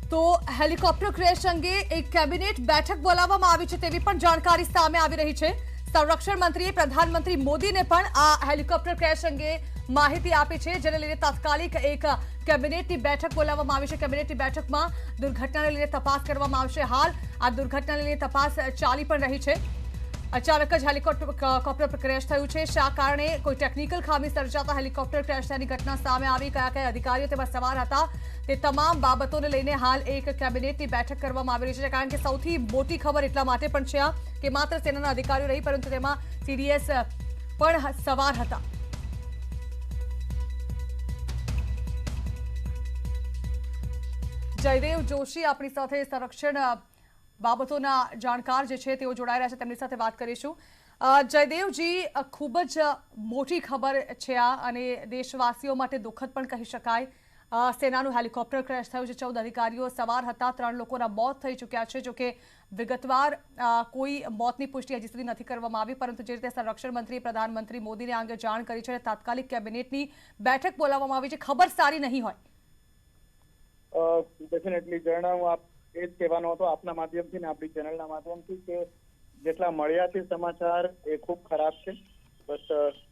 तो हेलिकॉप्टर क्रेश अंगे एक कैबिनेट बैठक बोलाववामां आवी छे तेवी पण जानकारी सामे आवी रही छे। સંરક્ષણ મંત્રીએ પ્રધાનમંત્રી મોદીને પણ આ હેલિકોપ્ટર ક્રેશ અંગે માહિતી આપી છે, જેને લઈને તાત્કાલિક એક કેબિનેટની બેઠક બોલાવવામાં આવી છે। કેબિનેટની બેઠકમાં દુર્ઘટનાને લઈને તપાસ કરવામાં આવશે। હાલ આ દુર્ઘટનાને લઈને તપાસ ચાલી પણ રહી છે। અચાનક જ હેલિકોપ્ટર ક્રેશ થયું છે। શા કારણે કોઈ ટેકનિકલ ખામી સર્જાતા હેલિકોપ્ટર ક્રેશ થયાની ઘટના સામે આવી, કયા કયા અધિકારીઓ તેમાં સવાર હતા, તે તમામ બાબતોને લઈને હાલ એક કેબિનેટની બેઠક કરવામાં આવી રહી છે। કારણ કે સૌથી મોટી ખબર એટલા માટે પણ છે કે માત્ર સેનાના અધિકારીઓ નહીં, પરંતુ તેમાં સીડીએસ પણ સવાર હતા। જયદેવ જોશી આપણી સાથે સંરક્ષણ બાબતોના જાણકાર જે છે તેઓ જોડાઈ રહ્યા છે, તેમની સાથે વાત કરીશું। જયદેવજી, ખૂબ જ મોટી ખબર છે આ, અને દેશવાસીઓ માટે દુઃખદ પણ કહી શકાય। સેનાનું હેલિકોપ્ટર ક્રેશ થયું છે, 14 અધિકારીઓ સવાર હતા, 3 લોકોના મોત થઈ ચૂક્યા છે। જોકે વિગતવાર કોઈ મોતની પુષ્ટિ હજી સુધી નથી કરવામાં આવી, પરંતુ જે રીતે સંરક્ષણ મંત્રી પ્રધાનમંત્રી મોદીને આ અંગે જાણ કરી છે, તાત્કાલિક કેબિનેટની બેઠક બોલાવવામાં આવી છે। ખબર સારી નહીં હોય? ડેફિનેટલી જણાવું, આપ એ જ કહેવાનો હતો આપના માધ્યમથી ને આપણી ચેનલના માધ્યમથી કે જેટલા મળ્યા છે સમાચાર એ ખૂબ ખરાબ છે। બસ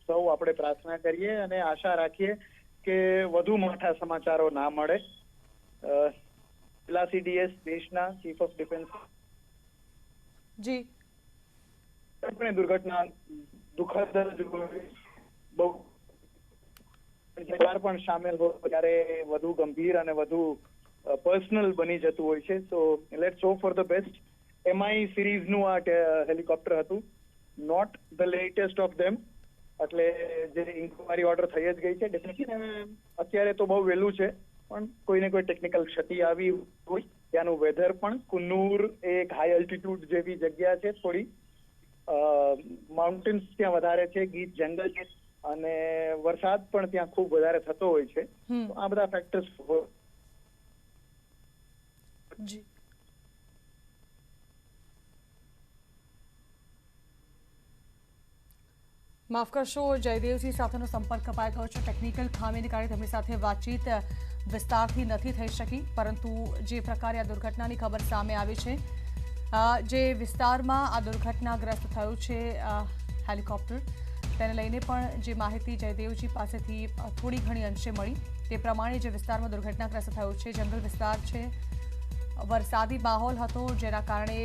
સૌ આપણે પ્રાર્થના કરીએ અને આશા રાખીએ કે વધુ મોટા સમાચારો ના મળે। પેલા સીડીએસ દેશના ચીફ ઓફ ડિફેન્સ જી આપણે દુર્ઘટના દુઃખદ બહુ પણ સામેલ હોય ત્યારે વધુ ગંભીર અને વધુ પર્સનલ બની જતું હોય છે। So let's hope for the best. MI સિરીઝનું આ હેલિકોપ્ટર હતું, not the latest of them, એટલે જે ઇન્કવાયરી ઓર્ડર થઈ જ ગઈ છે। ડેફિનેટલી અત્યારે તો બહુ વહેલું છે, પણ કોઈને કોઈ ટેકનિકલ ક્ષતિ આવી હોય, ત્યાંનું વેધર પણ કુન્નૂર એક હાઈ એલ્ટિટ્યુડ જેવી જગ્યા છે, થોડી માઉન્ટેન્સ ત્યાં વધારે છે, ગીચ જંગલ છે, અને વરસાદ પણ ત્યાં ખૂબ વધારે થતો હોય છે। આ બધા ફેક્ટર્સ જી માફ કરશો, જયદેવજી સાથેનો સંપર્ક કપાઈ ગયો છે। ટેકનિકલ ખામીને કારણે તેમની સાથે વાતચીત વિસ્તારથી નથી થઈ શકી, પરંતુ જે પ્રકારે આ દુર્ઘટનાની ખબર સામે આવી છે, જે વિસ્તારમાં આ દુર્ઘટનાગ્રસ્ત થયું છે હેલિકોપ્ટર, તેને લઈને પણ જે માહિતી જયદેવજી પાસેથી થોડી ઘણી અંશે મળી, તે પ્રમાણે જે વિસ્તારમાં દુર્ઘટનાગ્રસ્ત થયું છે જંગલ વિસ્તાર છે, વરસાદી માહોલ હતો, જેના કારણે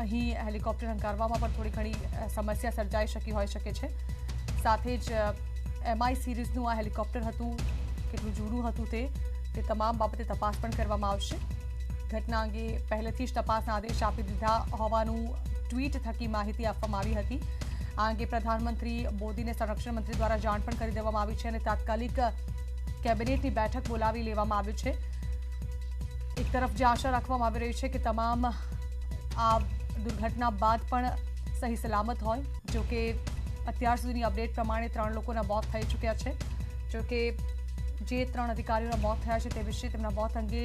અહીં હેલિકોપ્ટર હંકારવામાં પણ થોડી ઘણી સમસ્યા સર્જાઈ શકી હોઈ શકે છે। સાથે જ એમઆઈ સિરીઝનું આ હેલિકોપ્ટર હતું, કેટલું જૂનું હતું તે તમામ બાબતે તપાસ પણ કરવામાં આવશે। ઘટના અંગે પહેલેથી જ તપાસના આદેશ આપી દીધા હોવાનું ટ્વીટ થકી માહિતી આપવામાં આવી હતી। આ અંગે પ્રધાનમંત્રી મોદીને સંરક્ષણ મંત્રી દ્વારા જાણ પણ કરી દેવામાં આવી છે, અને તાત્કાલિક કેબિનેટની બેઠક બોલાવી લેવામાં આવી છે। એક તરફ જે આશા રાખવામાં આવી રહી છે કે તમામ આ દુર્ઘટના બાદ પણ સહી સલામત હોય। જો કે અત્યાર સુધીની અપડેટ પ્રમાણે 3 લોકોના મોત થઈ ચૂક્યા છે। જો કે જે 3 અધિકારીઓના મોત થયા છે તે વિશે તેમના મોત અંગે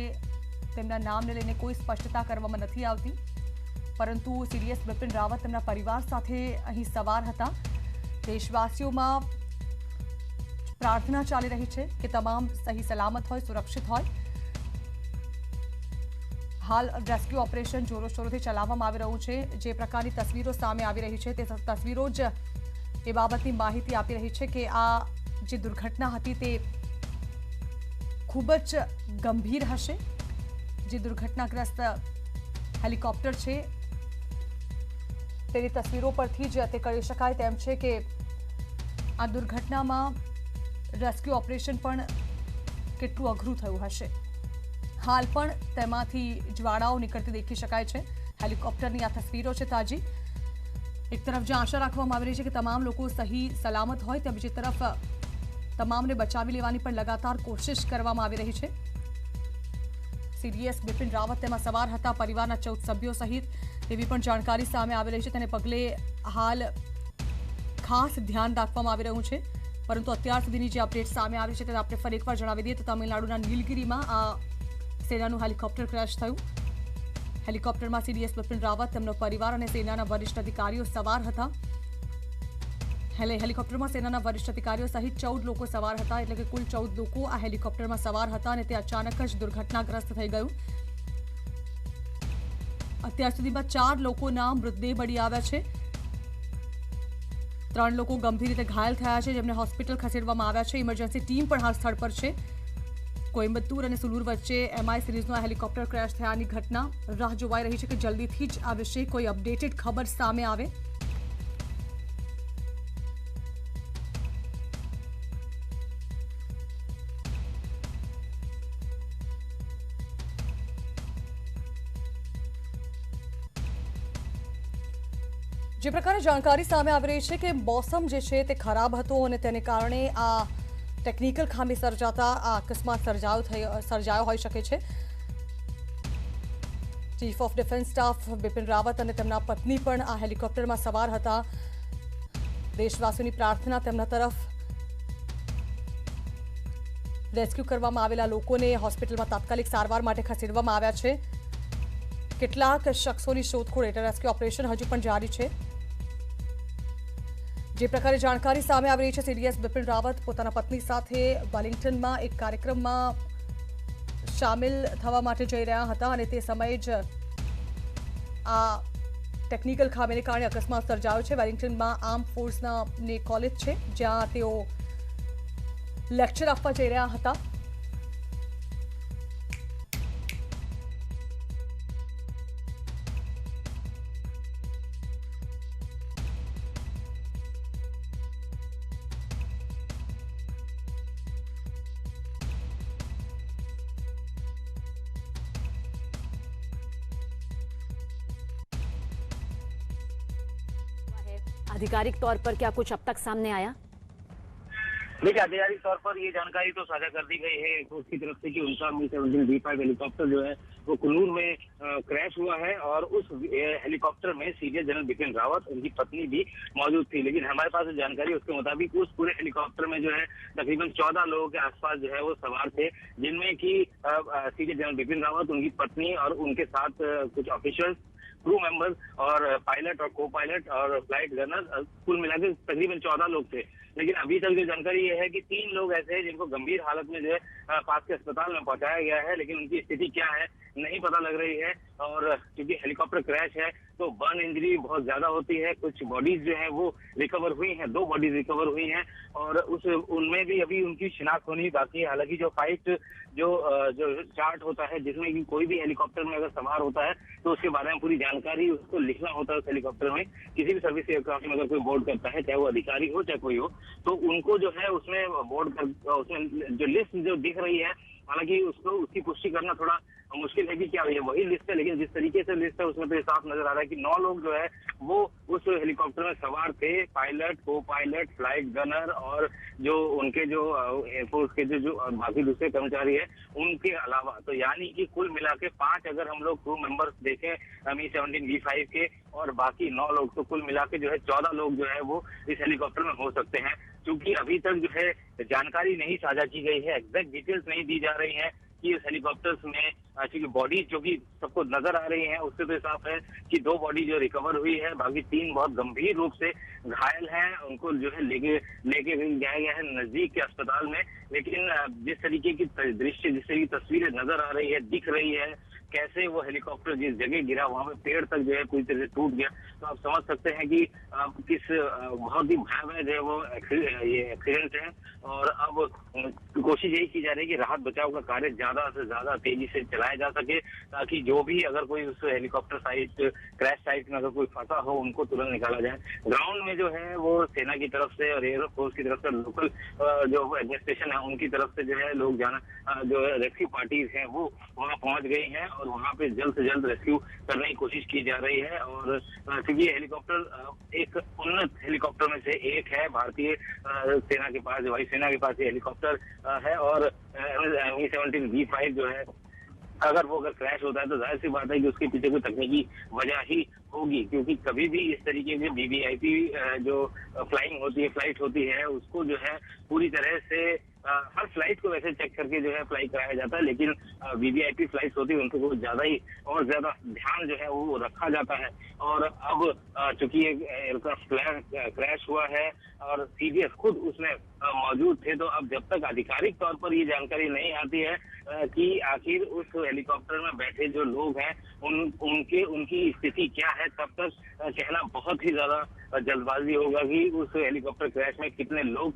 તેમના નામને લઈને કોઈ સ્પષ્ટતા કરવામાં નથી આવતી, પરંતુ સીડીએસ બિપિન રાવત તેમના પરિવાર સાથે અહીં સવાર હતા। દેશવાસીઓમાં પ્રાર્થના ચાલી રહી છે કે તમામ સહી સલામત હોય, સુરક્ષિત હોય। હાલ રેસ્ક્યુ ઓપરેશન જોરોશોરોથી ચલાવવામાં આવી રહ્યું છે। જે પ્રકારની તસવીરો સામે આવી રહી છે તે તસવીરો જ એ બાબતની માહિતી આપી રહી છે કે આ જે દુર્ઘટના હતી તે ખૂબ જ ગંભીર હશે। જે દુર્ઘટનાગ્રસ્ત હેલિકોપ્ટર છે તેની તસવીરો પરથી જ તે કહી શકાય તેમ છે કે આ દુર્ઘટનામાં રેસ્ક્યુ ઓપરેશન પણ કેટલું અઘરું થયું હશે। હાલ પણ તેમાંથી જ્વાળાઓ નીકળતી દેખી શકાય છે। હેલિકોપ્ટરની આ તસવીરો છે તાજી। એક તરફ જે આશા રાખવામાં આવી રહી છે કે તમામ લોકો સહી સલામત હોય, ત્યાં બીજી તરફ તમામને બચાવી લેવાની પણ લગાતાર કોશિશ કરવામાં આવી રહી છે। સીડીએસ બિપિન રાવત તેમાં સવાર હતા, પરિવારના 14 સભ્યો સહિત, તેવી પણ જાણકારી સામે આવી રહી છે। તેને પગલે હાલ ખાસ ધ્યાન રાખવામાં આવી રહ્યું છે, પરંતુ અત્યાર સુધીની જે અપડેટ સામે આવી છે તે આપણે ફરી એકવાર જણાવી દઈએ તો તમિલનાડુના નીલગિરીમાં આ સેનાનું હેલિકોપ્ટર ક્રેશ થયું। હેલિકોપ્ટરમાં સીડીએસ બિપિન રાવત, તેમનો પરિવાર અને સેનાના વરિષ્ઠ અધિકારીઓ સવાર હતા। હેલિકોપ્ટરમાં સેનાના વરિષ્ઠ અધિકારીઓ સહિત 14 લોકો સવાર હતા, એટલે કે કુલ 14 લોકો આ હેલિકોપ્ટરમાં સવાર હતા, અને તે અચાનક જ દુર્ઘટનાગ્રસ્ત થઈ ગયું। અત્યાર સુધીમાં 4 લોકોના મૃતદેહ મળી આવ્યા છે। 3 લોકો ગંભીર રીતે ઘાયલ થયા છે, જેમને હોસ્પિટલ ખસેડવામાં આવ્યા છે. ઇમરજન્સી ટીમ પણ હાલ સ્થળ પર છે. કોઇમ્બતુર અને સુલૂર વચ્ચે MI સિરીઝનું હેલિકોપ્ટર ક્રેશ થયાની ઘટના રાહ જોવાઈ રહી છે કે જલ્દીથી જ આ વિશે કોઈ અપડેટેડ ખબર સામે આવે. જે પ્રકારે જાણકારી સામે આવી રહી છે કે મોસમ જે છે તે ખરાબ હતો અને તેને કારણે આ ટેકનિકલ ખામી સર્જાતા આ અકસ્માત સર્જાયો હોઈ શકે છે. Chief of defence staff Bipin Rawat અને તેમના પત્ની પણ આ હેલિકોપ્ટરમાં સવાર હતા. દેશવાસીઓની પ્રાર્થના તેમના તરફ. રેસ્ક્યુ કરવામાં આવેલા લોકોને હોસ્પિટલમાં તાત્કાલિક સારવાર માટે ખસેડવામાં આવ્યા છે. કેટલાક શખ્સોની શોધખોળ એટલે રેસ્ક્યુ ઓપરેશન હજુ પણ જારી છે. જે પ્રકારે જાણકારી સામે આવી રહી છે, સીડીએસ બિપિન રાવત પોતાના પત્ની સાથે વેલિંગ્ટનમાં એક કાર્યક્રમમાં સામેલ થવા માટે જઈ રહ્યા હતા અને તે સમયે જ આ ટેકનિકલ ખામીને કારણે અકસ્માત સર્જાયો છે. વેલિંગ્ટનમાં આર્મ ફોર્સના કોલેજ છે જ્યાં તેઓ લેક્ચર આપવા જઈ રહ્યા હતા. आधिकारिक तौर पर क्या कुछ अब तक सामने आया? देखिए, आधिकारिक तौर पर ये जानकारी तो साझा कर दी गई है उसकी तरफ से कि उनका Mi-17 हेलीकॉप्टर जो है वो कुल्लू में क्रैश हुआ है और उस हेलीकॉप्टर में सीडीएस जनरल बिपिन रावत उनकी पत्नी भी मौजूद थी. लेकिन हमारे पास जो जानकारी है उसके मुताबिक उस पूरे हेलीकॉप्टर में जो है तकरीबन 14 लोगों के आसपास जो है वो सवार थे, जिनमें कि सीडीएस जनरल बिपिन रावत, उनकी पत्नी और उनके साथ कुछ ऑफिसर्स, क्रू मेंबर्स और पायलट और को पायलट और फ्लाइट गनर, कुल मिलाकर तकरीबन 14 लोग थे. लेकिन अभी तक जो जानकारी ये है कि 3 लोग ऐसे हैं जिनको गंभीर हालत में जो है पास के अस्पताल में पहुंचाया गया है, लेकिन उनकी स्थिति क्या है नहीं पता लग रही है. और क्योंकि हेलीकॉप्टर क्रैश है तो बर्न इंजरी बहुत ज्यादा होती है. कुछ बॉडीज जो है वो रिकवर हुई हैं, 2 बॉडीज रिकवर हुई हैं और उनमें भी अभी उनकी शिनाख्त होनी बाकी है. हालांकि जो फाइट जो चार्ट होता है जिसमें कि कोई भी हेलीकॉप्टर में अगर सवार होता है तो उसके बारे में पूरी जानकारी उसको लिखना होता है. उस हेलीकॉप्टर में किसी भी सर्विस एयरक्राफ्ट में अगर कोई बोर्ड करता है, चाहे वो अधिकारी हो चाहे कोई हो, तो उनको जो है उसमें बोर्ड कर उसमें जो लिस्ट जो दिख रही है, हालांकि उसकी पुष्टि करना थोड़ा मुश्किल है कि क्या ये वही लिस्ट है, लेकिन जिस तरीके से लिस्ट है उसमें तो साफ नजर आ रहा है कि 9 लोग जो है वो उस हेलीकॉप्टर में सवार थे. पायलट, को पायलट, फ्लाइट गनर और जो उनके जो एयरफोर्स के जो बाकी दूसरे कर्मचारी है उनके अलावा, तो यानी कि कुल मिला के 5 अगर हम लोग क्रू मेंबर्स देखें Mi-17 V5 के और बाकी 9 लोग, तो कुल मिला के जो है 14 लोग जो है वो इस हेलीकॉप्टर में हो सकते हैं. क्योंकि अभी तक जो है जानकारी नहीं साझा की गई है, एग्जैक्ट डिटेल्स नहीं दी जा रही है कि इस हेलीकॉप्टर्स में क्योंकि बॉडी जो कि सबको नजर आ रही है उससे तो साफ है कि 2 बॉडी जो रिकवर हुई है, बाकी 3 बहुत गंभीर रूप से घायल हैं. उनको जो है लेके जाया गया है नजदीक के अस्पताल में. लेकिन जिस तरीके की दृश्य, जिस तरीके की तस्वीरें नजर आ रही है, दिख रही है कैसे वो हेलीकॉप्टर जिस जगह गिरा वहां पे पेड़ तक जो है पूरी तरह से टूट गया, तो आप समझ सकते हैं कि किस बहुत ही भयावह जो है वो ये एक्सीडेंट है. और अब कोशिश यही की जा रही है कि राहत बचाव का कार्य ज्यादा से ज्यादा तेजी से चलाया जा सके, ताकि जो भी अगर कोई उस हेलीकॉप्टर साइट, क्रैश साइट में अगर कोई फंसा हो उनको तुरंत निकाला जाए. ग्राउंड में जो है वो सेना की तरफ से और एयरफोर्स की तरफ से, लोकल जो एडमिनिस्ट्रेशन है उनकी तरफ से जो है लोग जो रेस्क्यू पार्टीज हैं वो वहाँ पहुंच गई हैं और वहाँ पे जल्द से जल्द रेस्क्यू करने की कोशिश की जा रही है. और क्योंकि ये हेलीकॉप्टर एक उन्नत हेलीकॉप्टर में से एक है, भारतीय सेना के पास, वायुसेना के पास ये हेलीकॉप्टर है. और Mi-17 V5 जो है अगर क्रैश होता है तो जाहिर सी बात है कि उसके पीछे कोई तकनीकी वजह ही होगी, क्योंकि कभी भी इस तरीके की वीवीआईपी जो फ्लाइट होती है उसको जो है पूरी तरह से हर फ्लाइट को वैसे चेक करके जो है फ्लाई कराया जाता है, लेकिन वीवीआईपी फ्लाइट्स होती है उनको कुछ ज्यादा ही और ज्यादा ध्यान जो है वो रखा जाता है. और अब चूंकि एयरक्राफ्ट क्रैश हुआ है और सीडीएस खुद उसमें मौजूद थे। तो अब जब तक आधिकारिक तौर पर ये जानकारी नहीं आती है कि आखिर उस हेलीकॉप्टर में बैठे जो लोग हैं उनकी स्थिति क्या है, तब तक कहना बहुत ही ज्यादा जल्दबाजी होगा कि उस हेलीकॉप्टर क्रैश में कितने लोग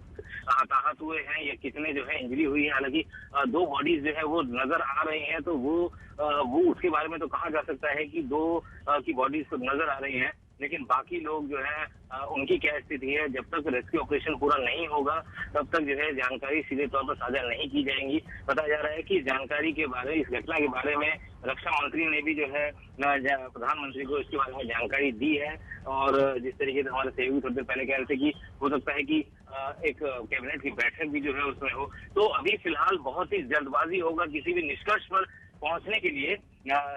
हताहत हुए हैं या कितने जो है इंजरी हुई है। हालांकि 2 बॉडीज जो है वो नजर आ रही हैं, तो वो उसके बारे में तो कहा जा सकता है कि 2 की बॉडीज तो नजर आ रही हैं, लेकिन बाकी लोग जो है उनकी क्या स्थिति है, जब तक रेस्क्यू ऑपरेशन पूरा नहीं होगा तब तक जो है जानकारी सीधे तौर पर साझा नहीं की जाएंगी। बताया जा रहा है कि जानकारी के बारे इस घटना के बारे में रक्षा मंत्री ने भी जो है प्रधानमंत्री को इसके बारे में जानकारी दी है। और जिस तरीके से हमारे सहयोगी थोड़ी देर पहले कह रहे थे कि हो सकता है कि एक कैबिनेट की बैठक भी जो है उसमें हो। तो अभी फिलहाल बहुत ही जल्दबाजी होगा किसी भी निष्कर्ष पर पहुंचने के लिए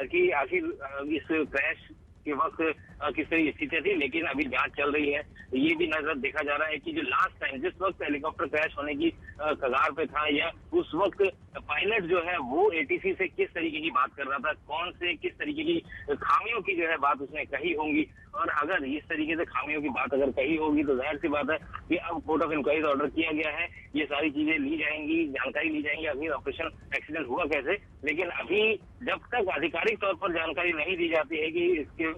कि आखिर इस क्रैश के वक्त किस तरह की स्थिति थी, लेकिन अभी जांच चल रही है। ये भी नजर देखा जा रहा है कि जो लास्ट टाइम जिस वक्त हेलीकॉप्टर क्रैश होने की कगार पे था, या उस वक्त पायलट जो है वो एटीसी से किस तरीके की बात कर रहा था, कौन से किस तरीके की खामियों की जो है बात उसने कही होंगी। और अगर इस तरीके से खामियों की बात अगर कही होगी तो जाहिर सी बात है कि अब कोर्ट ऑफ इंक्वायरी ऑर्डर किया गया है, ये सारी चीजें ली जाएंगी, जानकारी ली जाएंगी आखिर ऑपरेशन एक्सीडेंट हुआ कैसे। लेकिन अभी जब तक आधिकारिक तौर पर जानकारी नहीं दी जाती है कि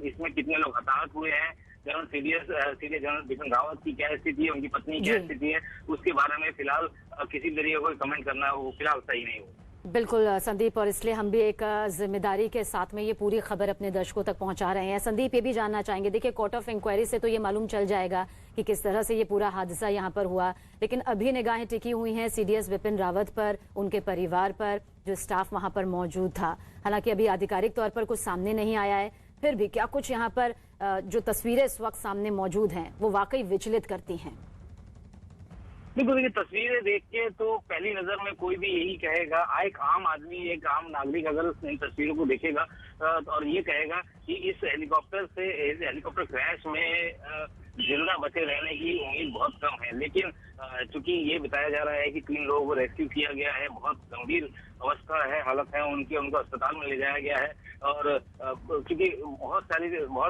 इसमें कितने लोग हताहत हुए हैं, जनरल जनरल बिपिन रावत की क्या स्थिति है, उनकी पत्नी की क्या स्थिति है, उसके बारे में फिलहाल किसी तरीके कोई कमेंट करना वो फिलहाल सही नहीं होगा। बिल्कुल संदीप, और इसलिए हम भी एक जिम्मेदारी के साथ में ये पूरी खबर अपने दर्शकों तक पहुंचा रहे हैं। संदीप, ये भी जानना चाहेंगे, देखिए कोर्ट ऑफ इंक्वायरी से तो ये मालूम चल जाएगा कि किस तरह से ये पूरा हादसा यहाँ पर हुआ, लेकिन अभी निगाहें टिकी हुई हैं सीडीएस बिपिन रावत पर, उनके परिवार पर, जो स्टाफ वहां पर मौजूद था। हालांकि अभी आधिकारिक तौर पर कुछ सामने नहीं आया है, फिर भी क्या कुछ यहाँ पर जो तस्वीरें इस वक्त सामने मौजूद हैं वो वाकई विचलित करती हैं? बिल्कुल, देखिए तस्वीरें देख के तो पहली नजर में कोई भी यही कहेगा, एक आम आदमी, एक आम नागरिक अगर इन तस्वीरों को देखेगा और ये कहेगा कि इस हेलीकॉप्टर क्रैश में जिंदा बचे रहने की उम्मीद बहुत कम है। लेकिन चूंकि ये बताया जा रहा है कि 3 लोगों को रेस्क्यू किया गया है, बहुत गंभीर अवस्था है, हालत है उनको अस्पताल में ले जाया गया है। और क्योंकि बहुत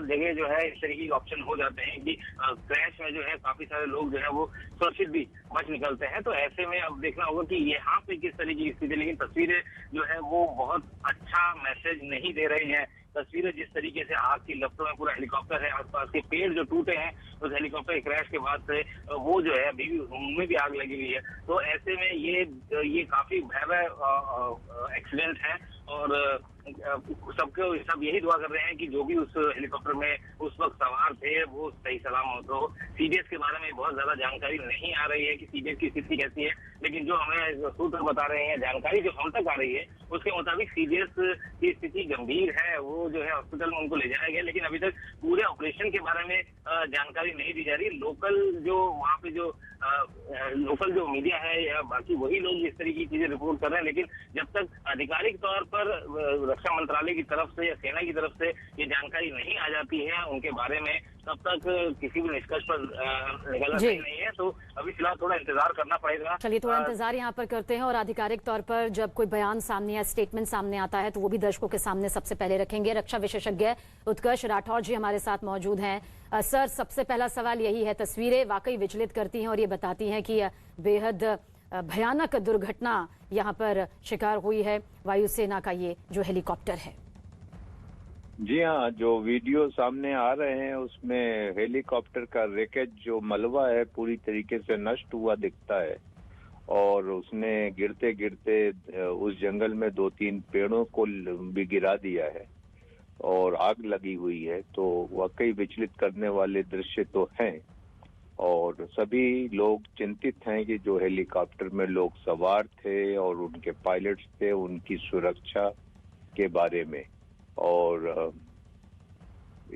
जगह जो है इस तरीके के ऑप्शन हो जाते हैं कि क्रैश में जो है काफी सारे लोग जो है वो सुरक्षित भी बच निकलते हैं। तो ऐसे में अब देखना होगा कि यहाँ पे किस तरीके की स्थिति, लेकिन तस्वीरें जो है वो बहुत अच्छा मैसेज नहीं दे रही हैं। तस्वीरें जिस तरीके से आग की लपटों में पूरा हेलीकॉप्टर है, आसपास के पेड़ जो टूटे हैं उस हेलीकॉप्टर क्रैश के बाद से, वो जो है अभी भी उनमें भी आग लगी हुई है। तो ऐसे में ये काफी भयावह एक्सीडेंट है और सब यही दुआ कर रहे हैं कि जो भी उस हेलीकॉप्टर में उस वक्त सवार थे वो सही सलामत हो। सीडीएस के बारे में बहुत ज्यादा जानकारी नहीं आ रही है कि सीडीएस की स्थिति कैसी है, लेकिन जो हमें सूत्र बता रहे हैं, जानकारी जो हम तक आ रही है उसके मुताबिक सीडीएस की स्थिति गंभीर है, वो जो है हॉस्पिटल में उनको ले जाया गया। लेकिन अभी तक पूरे ऑपरेशन के बारे में जानकारी नहीं दी जा रही। लोकल जो मीडिया है या बाकी वही लोग इस तरीके की चीजें रिपोर्ट कर रहे हैं, लेकिन जब तक आधिकारिक तौर पर रक्षा मंत्रालय की तरफ से या सेना की तरफ से ये जानकारी नहीं आ जाती है उनके बारे में, तब तक किसी भी निष्कर्ष पर निकलना सही नहीं है। तो अभी फिलहाल थोड़ा इंतजार करना पड़ेगा। चलिए थोड़ा इंतजार यहाँ पर करते हैं और आधिकारिक तौर पर जब कोई बयान सामने या स्टेटमेंट सामने आता है तो वो भी दर्शकों के सामने सबसे पहले रखेंगे। रक्षा विशेषज्ञ उत्कर्ष राठौर जी हमारे साथ मौजूद हैं। सर, सबसे पहला सवाल यही है, तस्वीरें वाकई विचलित करती हैं और ये बताती हैं कि बेहद भयानक दुर्घटना यहाँ पर शिकार हुई है वायुसेना का ये जो हेलीकॉप्टर है। जी हाँ, जो वीडियो सामने आ रहे हैं उसमें हेलीकॉप्टर का रेकेज जो मलबा है पूरी तरीके से नष्ट हुआ दिखता है और उसने गिरते गिरते उस जंगल में 2-3 पेड़ों को भी गिरा दिया है और आग लगी हुई है। तो वाकई विचलित करने वाले दृश्य तो हैं और सभी लोग चिंतित हैं कि जो हेलीकॉप्टर में लोग सवार थे और उनके पायलट्स थे उनकी सुरक्षा के बारे में। और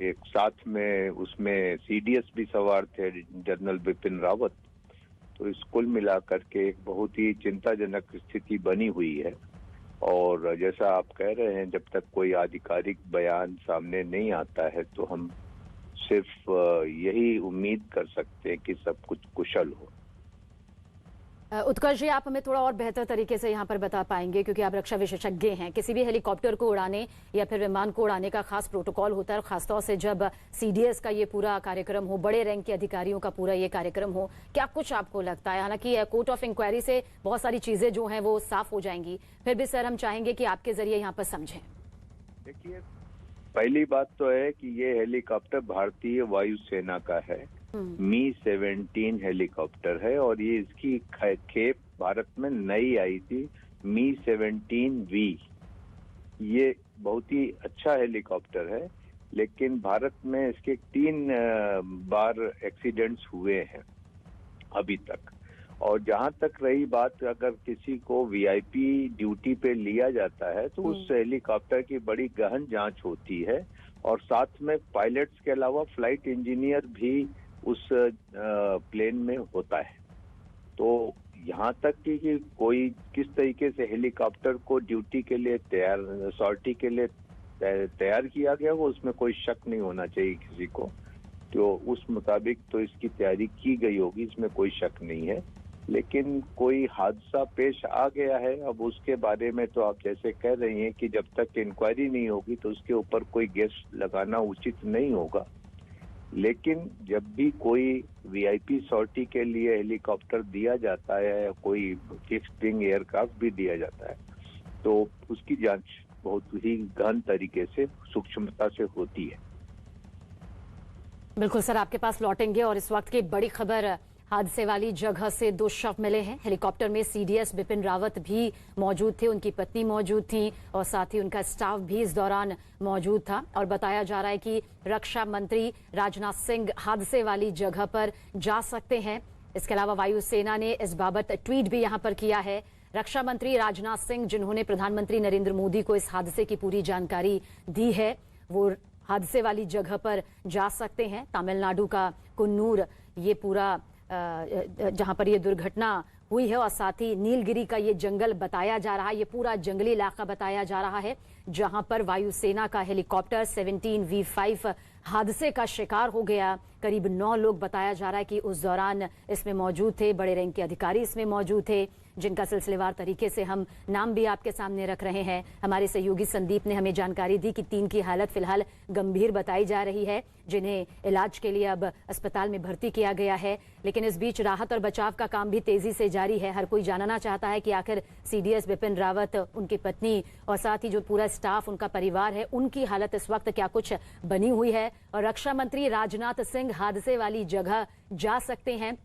एक साथ में उसमें सीडीएस भी सवार थे, जनरल बिपिन रावत। तो इस कुल मिलाकर के एक बहुत ही चिंताजनक स्थिति बनी हुई है और जैसा आप कह रहे हैं, जब तक कोई आधिकारिक बयान सामने नहीं आता है तो हम सिर्फ यही उम्मीद कर सकते हैं कि सब कुछ कुशल हो। उत्कर्ष जी, आप हमें थोड़ा और बेहतर तरीके से यहाँ पर बता पाएंगे, क्योंकि आप रक्षा विशेषज्ञ हैं। किसी भी हेलीकॉप्टर को उड़ाने या फिर विमान को उड़ाने का खास प्रोटोकॉल होता है, खासतौर से जब सीडीएस का ये पूरा कार्यक्रम हो, बड़े रैंक के अधिकारियों का पूरा ये कार्यक्रम हो। क्या कुछ आपको लगता है? हालांकि कोर्ट ऑफ इंक्वायरी से बहुत सारी चीजें जो हैं वो साफ हो जाएंगी, फिर भी सर हम चाहेंगे कि आपके जरिए यहाँ पर समझें। देखिए, पहली बात तो है कि ये हेलीकॉप्टर भारतीय वायुसेना का है। मी-17 हेलीकॉप्टर है और ये इसकी खेप भारत में नई आई थी, मी-17V। ये बहुत ही अच्छा हेलीकॉप्टर है, लेकिन भारत में इसके 3 बार एक्सीडेंट्स हुए हैं अभी तक। और जहां तक रही बात, अगर किसी को वीआईपी ड्यूटी पे लिया जाता है तो उस हेलीकॉप्टर की बड़ी गहन जांच होती है, और साथ में पायलट्स के अलावा फ्लाइट इंजीनियर भी उस प्लेन में होता है। तो यहाँ तक कि कोई किस तरीके से हेलीकॉप्टर को ड्यूटी के लिए सॉर्टी के लिए तैयार किया गया हो, उसमें कोई शक नहीं होना चाहिए किसी को। तो उस मुताबिक तो इसकी तैयारी की गई होगी, इसमें कोई शक नहीं है। लेकिन कोई हादसा पेश आ गया है, अब उसके बारे में तो आप जैसे कह रही हैं कि जब तक इंक्वायरी नहीं होगी तो उसके ऊपर कोई गेस लगाना उचित नहीं होगा। लेकिन जब भी कोई वीआईपी सॉर्टी के लिए हेलीकॉप्टर दिया जाता है या कोई फिक्स्ड विंग एयरक्राफ्ट भी दिया जाता है, तो उसकी जांच बहुत ही गहन तरीके से, सूक्ष्मता से होती है। बिल्कुल सर, आपके पास लौटेंगे। और इस वक्त की बड़ी खबर, हादसे वाली जगह से 2 शव मिले हैं। हेलीकॉप्टर में सीडीएस बिपिन रावत भी मौजूद थे, उनकी पत्नी मौजूद थी और साथ ही उनका स्टाफ भी इस दौरान मौजूद था। और बताया जा रहा है कि रक्षा मंत्री राजनाथ सिंह हादसे वाली जगह पर जा सकते हैं। इसके अलावा वायुसेना ने इस बाबत ट्वीट भी यहां पर किया है। रक्षा मंत्री राजनाथ सिंह, जिन्होंने प्रधानमंत्री नरेंद्र मोदी को इस हादसे की पूरी जानकारी दी है, वो हादसे वाली जगह पर जा सकते हैं। तमिलनाडु का कुन्नूर ये पूरा जहां पर ये दुर्घटना हुई है, और साथ ही नीलगिरी का ये जंगल बताया जा रहा है, ये पूरा जंगली इलाका बताया जा रहा है, जहां पर वायुसेना का हेलीकॉप्टर 17V5 हादसे का शिकार हो गया। करीब 9 लोग बताया जा रहा है कि उस दौरान इसमें मौजूद थे, बड़े रैंक के अधिकारी इसमें मौजूद थे, जिनका सिलसिलेवार तरीके से हम नाम भी आपके सामने रख रहे हैं। हमारे सहयोगी संदीप ने हमें जानकारी दी कि 3 की हालत फिलहाल गंभीर बताई जा रही है, जिन्हें इलाज के लिए अब अस्पताल में भर्ती किया गया है। लेकिन इस बीच राहत और बचाव का काम भी तेजी से जारी है। हर कोई जानना चाहता है कि आखिर सीडीएस बिपिन रावत, उनकी पत्नी और साथ ही जो पूरा स्टाफ, उनका परिवार है, उनकी हालत इस वक्त क्या कुछ बनी हुई है। और रक्षा मंत्री राजनाथ सिंह हादसे वाली जगह जा सकते हैं।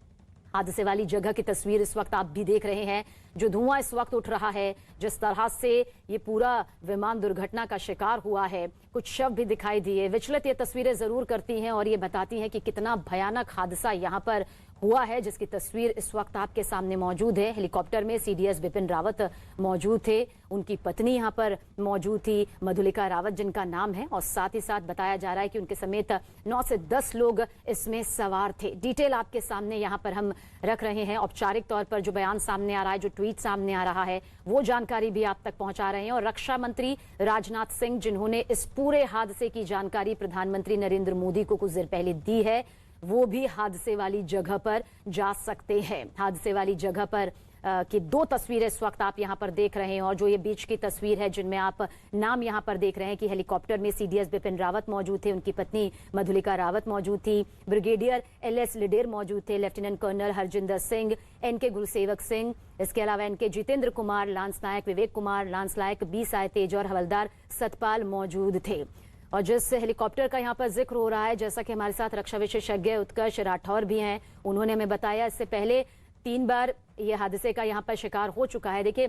हादसे वाली जगह की तस्वीर इस वक्त आप भी देख रहे हैं, जो धुआं इस वक्त उठ रहा है, जिस तरह से ये पूरा विमान दुर्घटना का शिकार हुआ है। कुछ शव भी दिखाई दिए। विचलित ये तस्वीरें जरूर करती हैं और ये बताती हैं कि कितना भयानक हादसा यहाँ पर हुआ है, जिसकी तस्वीर इस वक्त आपके सामने मौजूद है। हेलीकॉप्टर में सीडीएस बिपिन रावत मौजूद थे, उनकी पत्नी यहाँ पर मौजूद थी, मधुलिका रावत जिनका नाम है, और साथ ही साथ बताया जा रहा है कि उनके समेत 9 से 10 लोग इसमें सवार थे। डिटेल आपके सामने यहाँ पर हम रख रहे हैं। औपचारिक तौर पर जो बयान सामने आ रहा है, जो ट्वीट सामने आ रहा है, वो जानकारी भी आप तक पहुंचा रहे हैं। और रक्षा मंत्री राजनाथ सिंह, जिन्होंने इस पूरे हादसे की जानकारी प्रधानमंत्री नरेंद्र मोदी को कुछ देर पहले दी है, वो भी हादसे वाली जगह पर जा सकते हैं। हादसे वाली जगह पर की 2 तस्वीरें इस वक्त आप यहां पर देख रहे हैं, और जो ये बीच की तस्वीर है, जिनमें आप नाम यहां पर देख रहे हैं कि हेलीकॉप्टर में सीडीएस बिपिन रावत मौजूद थे, उनकी पत्नी मधुलिका रावत मौजूद थी, ब्रिगेडियर LS लिडेर मौजूद थे, lieutenant colonel Harjinder Singh, NK Gursewak Singh, इसके अलावा NK Jitendra Kumar, lance naik Vivek Kumar, lance naik B Sai Tej और हवलदार सतपाल मौजूद थे। और जिस हेलीकॉप्टर का यहाँ पर जिक्र हो रहा है, जैसा कि हमारे साथ रक्षा विशेषज्ञ उत्कर्ष राठौर भी हैं, उन्होंने हमें बताया इससे पहले 3 बार ये हादसे का यहाँ पर शिकार हो चुका है। देखिए,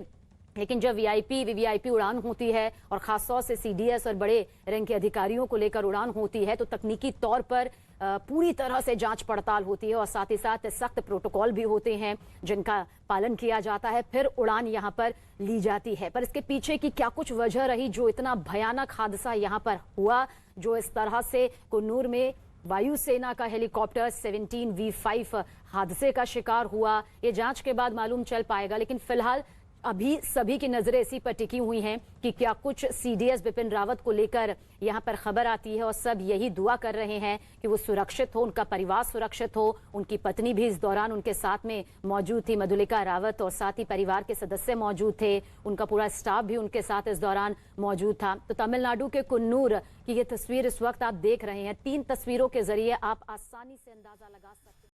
लेकिन जब वीवीआईपी उड़ान होती है और खासतौर से सीडीएस और बड़े रैंक के अधिकारियों को लेकर उड़ान होती है, तो तकनीकी तौर पर पूरी तरह से जांच पड़ताल होती है और साथ ही साथ सख्त प्रोटोकॉल भी होते हैं, जिनका पालन किया जाता है, फिर उड़ान यहां पर ली जाती है। पर इसके पीछे की क्या कुछ वजह रही, जो इतना भयानक हादसा यहां पर हुआ, जो इस तरह से कुन्नूर में वायुसेना का हेलीकॉप्टर 17V5 हादसे का शिकार हुआ, ये जांच के बाद मालूम चल पाएगा। लेकिन फिलहाल अभी सभी की नजरें इसी पर टिकी हुई हैं कि क्या कुछ सीडीएस बिपिन रावत को लेकर यहां पर खबर आती है और सब यही दुआ कर रहे हैं कि वो सुरक्षित हो, उनका परिवार सुरक्षित हो। उनकी पत्नी भी इस दौरान उनके साथ में मौजूद थी, मधुलिका रावत, और साथ ही परिवार के सदस्य मौजूद थे, उनका पूरा स्टाफ भी उनके साथ इस दौरान मौजूद था। तो तमिलनाडु के कुन्नूर की ये तस्वीर इस वक्त आप देख रहे हैं। 3 तस्वीरों के जरिए आप आसानी से अंदाजा लगा सकते हैं।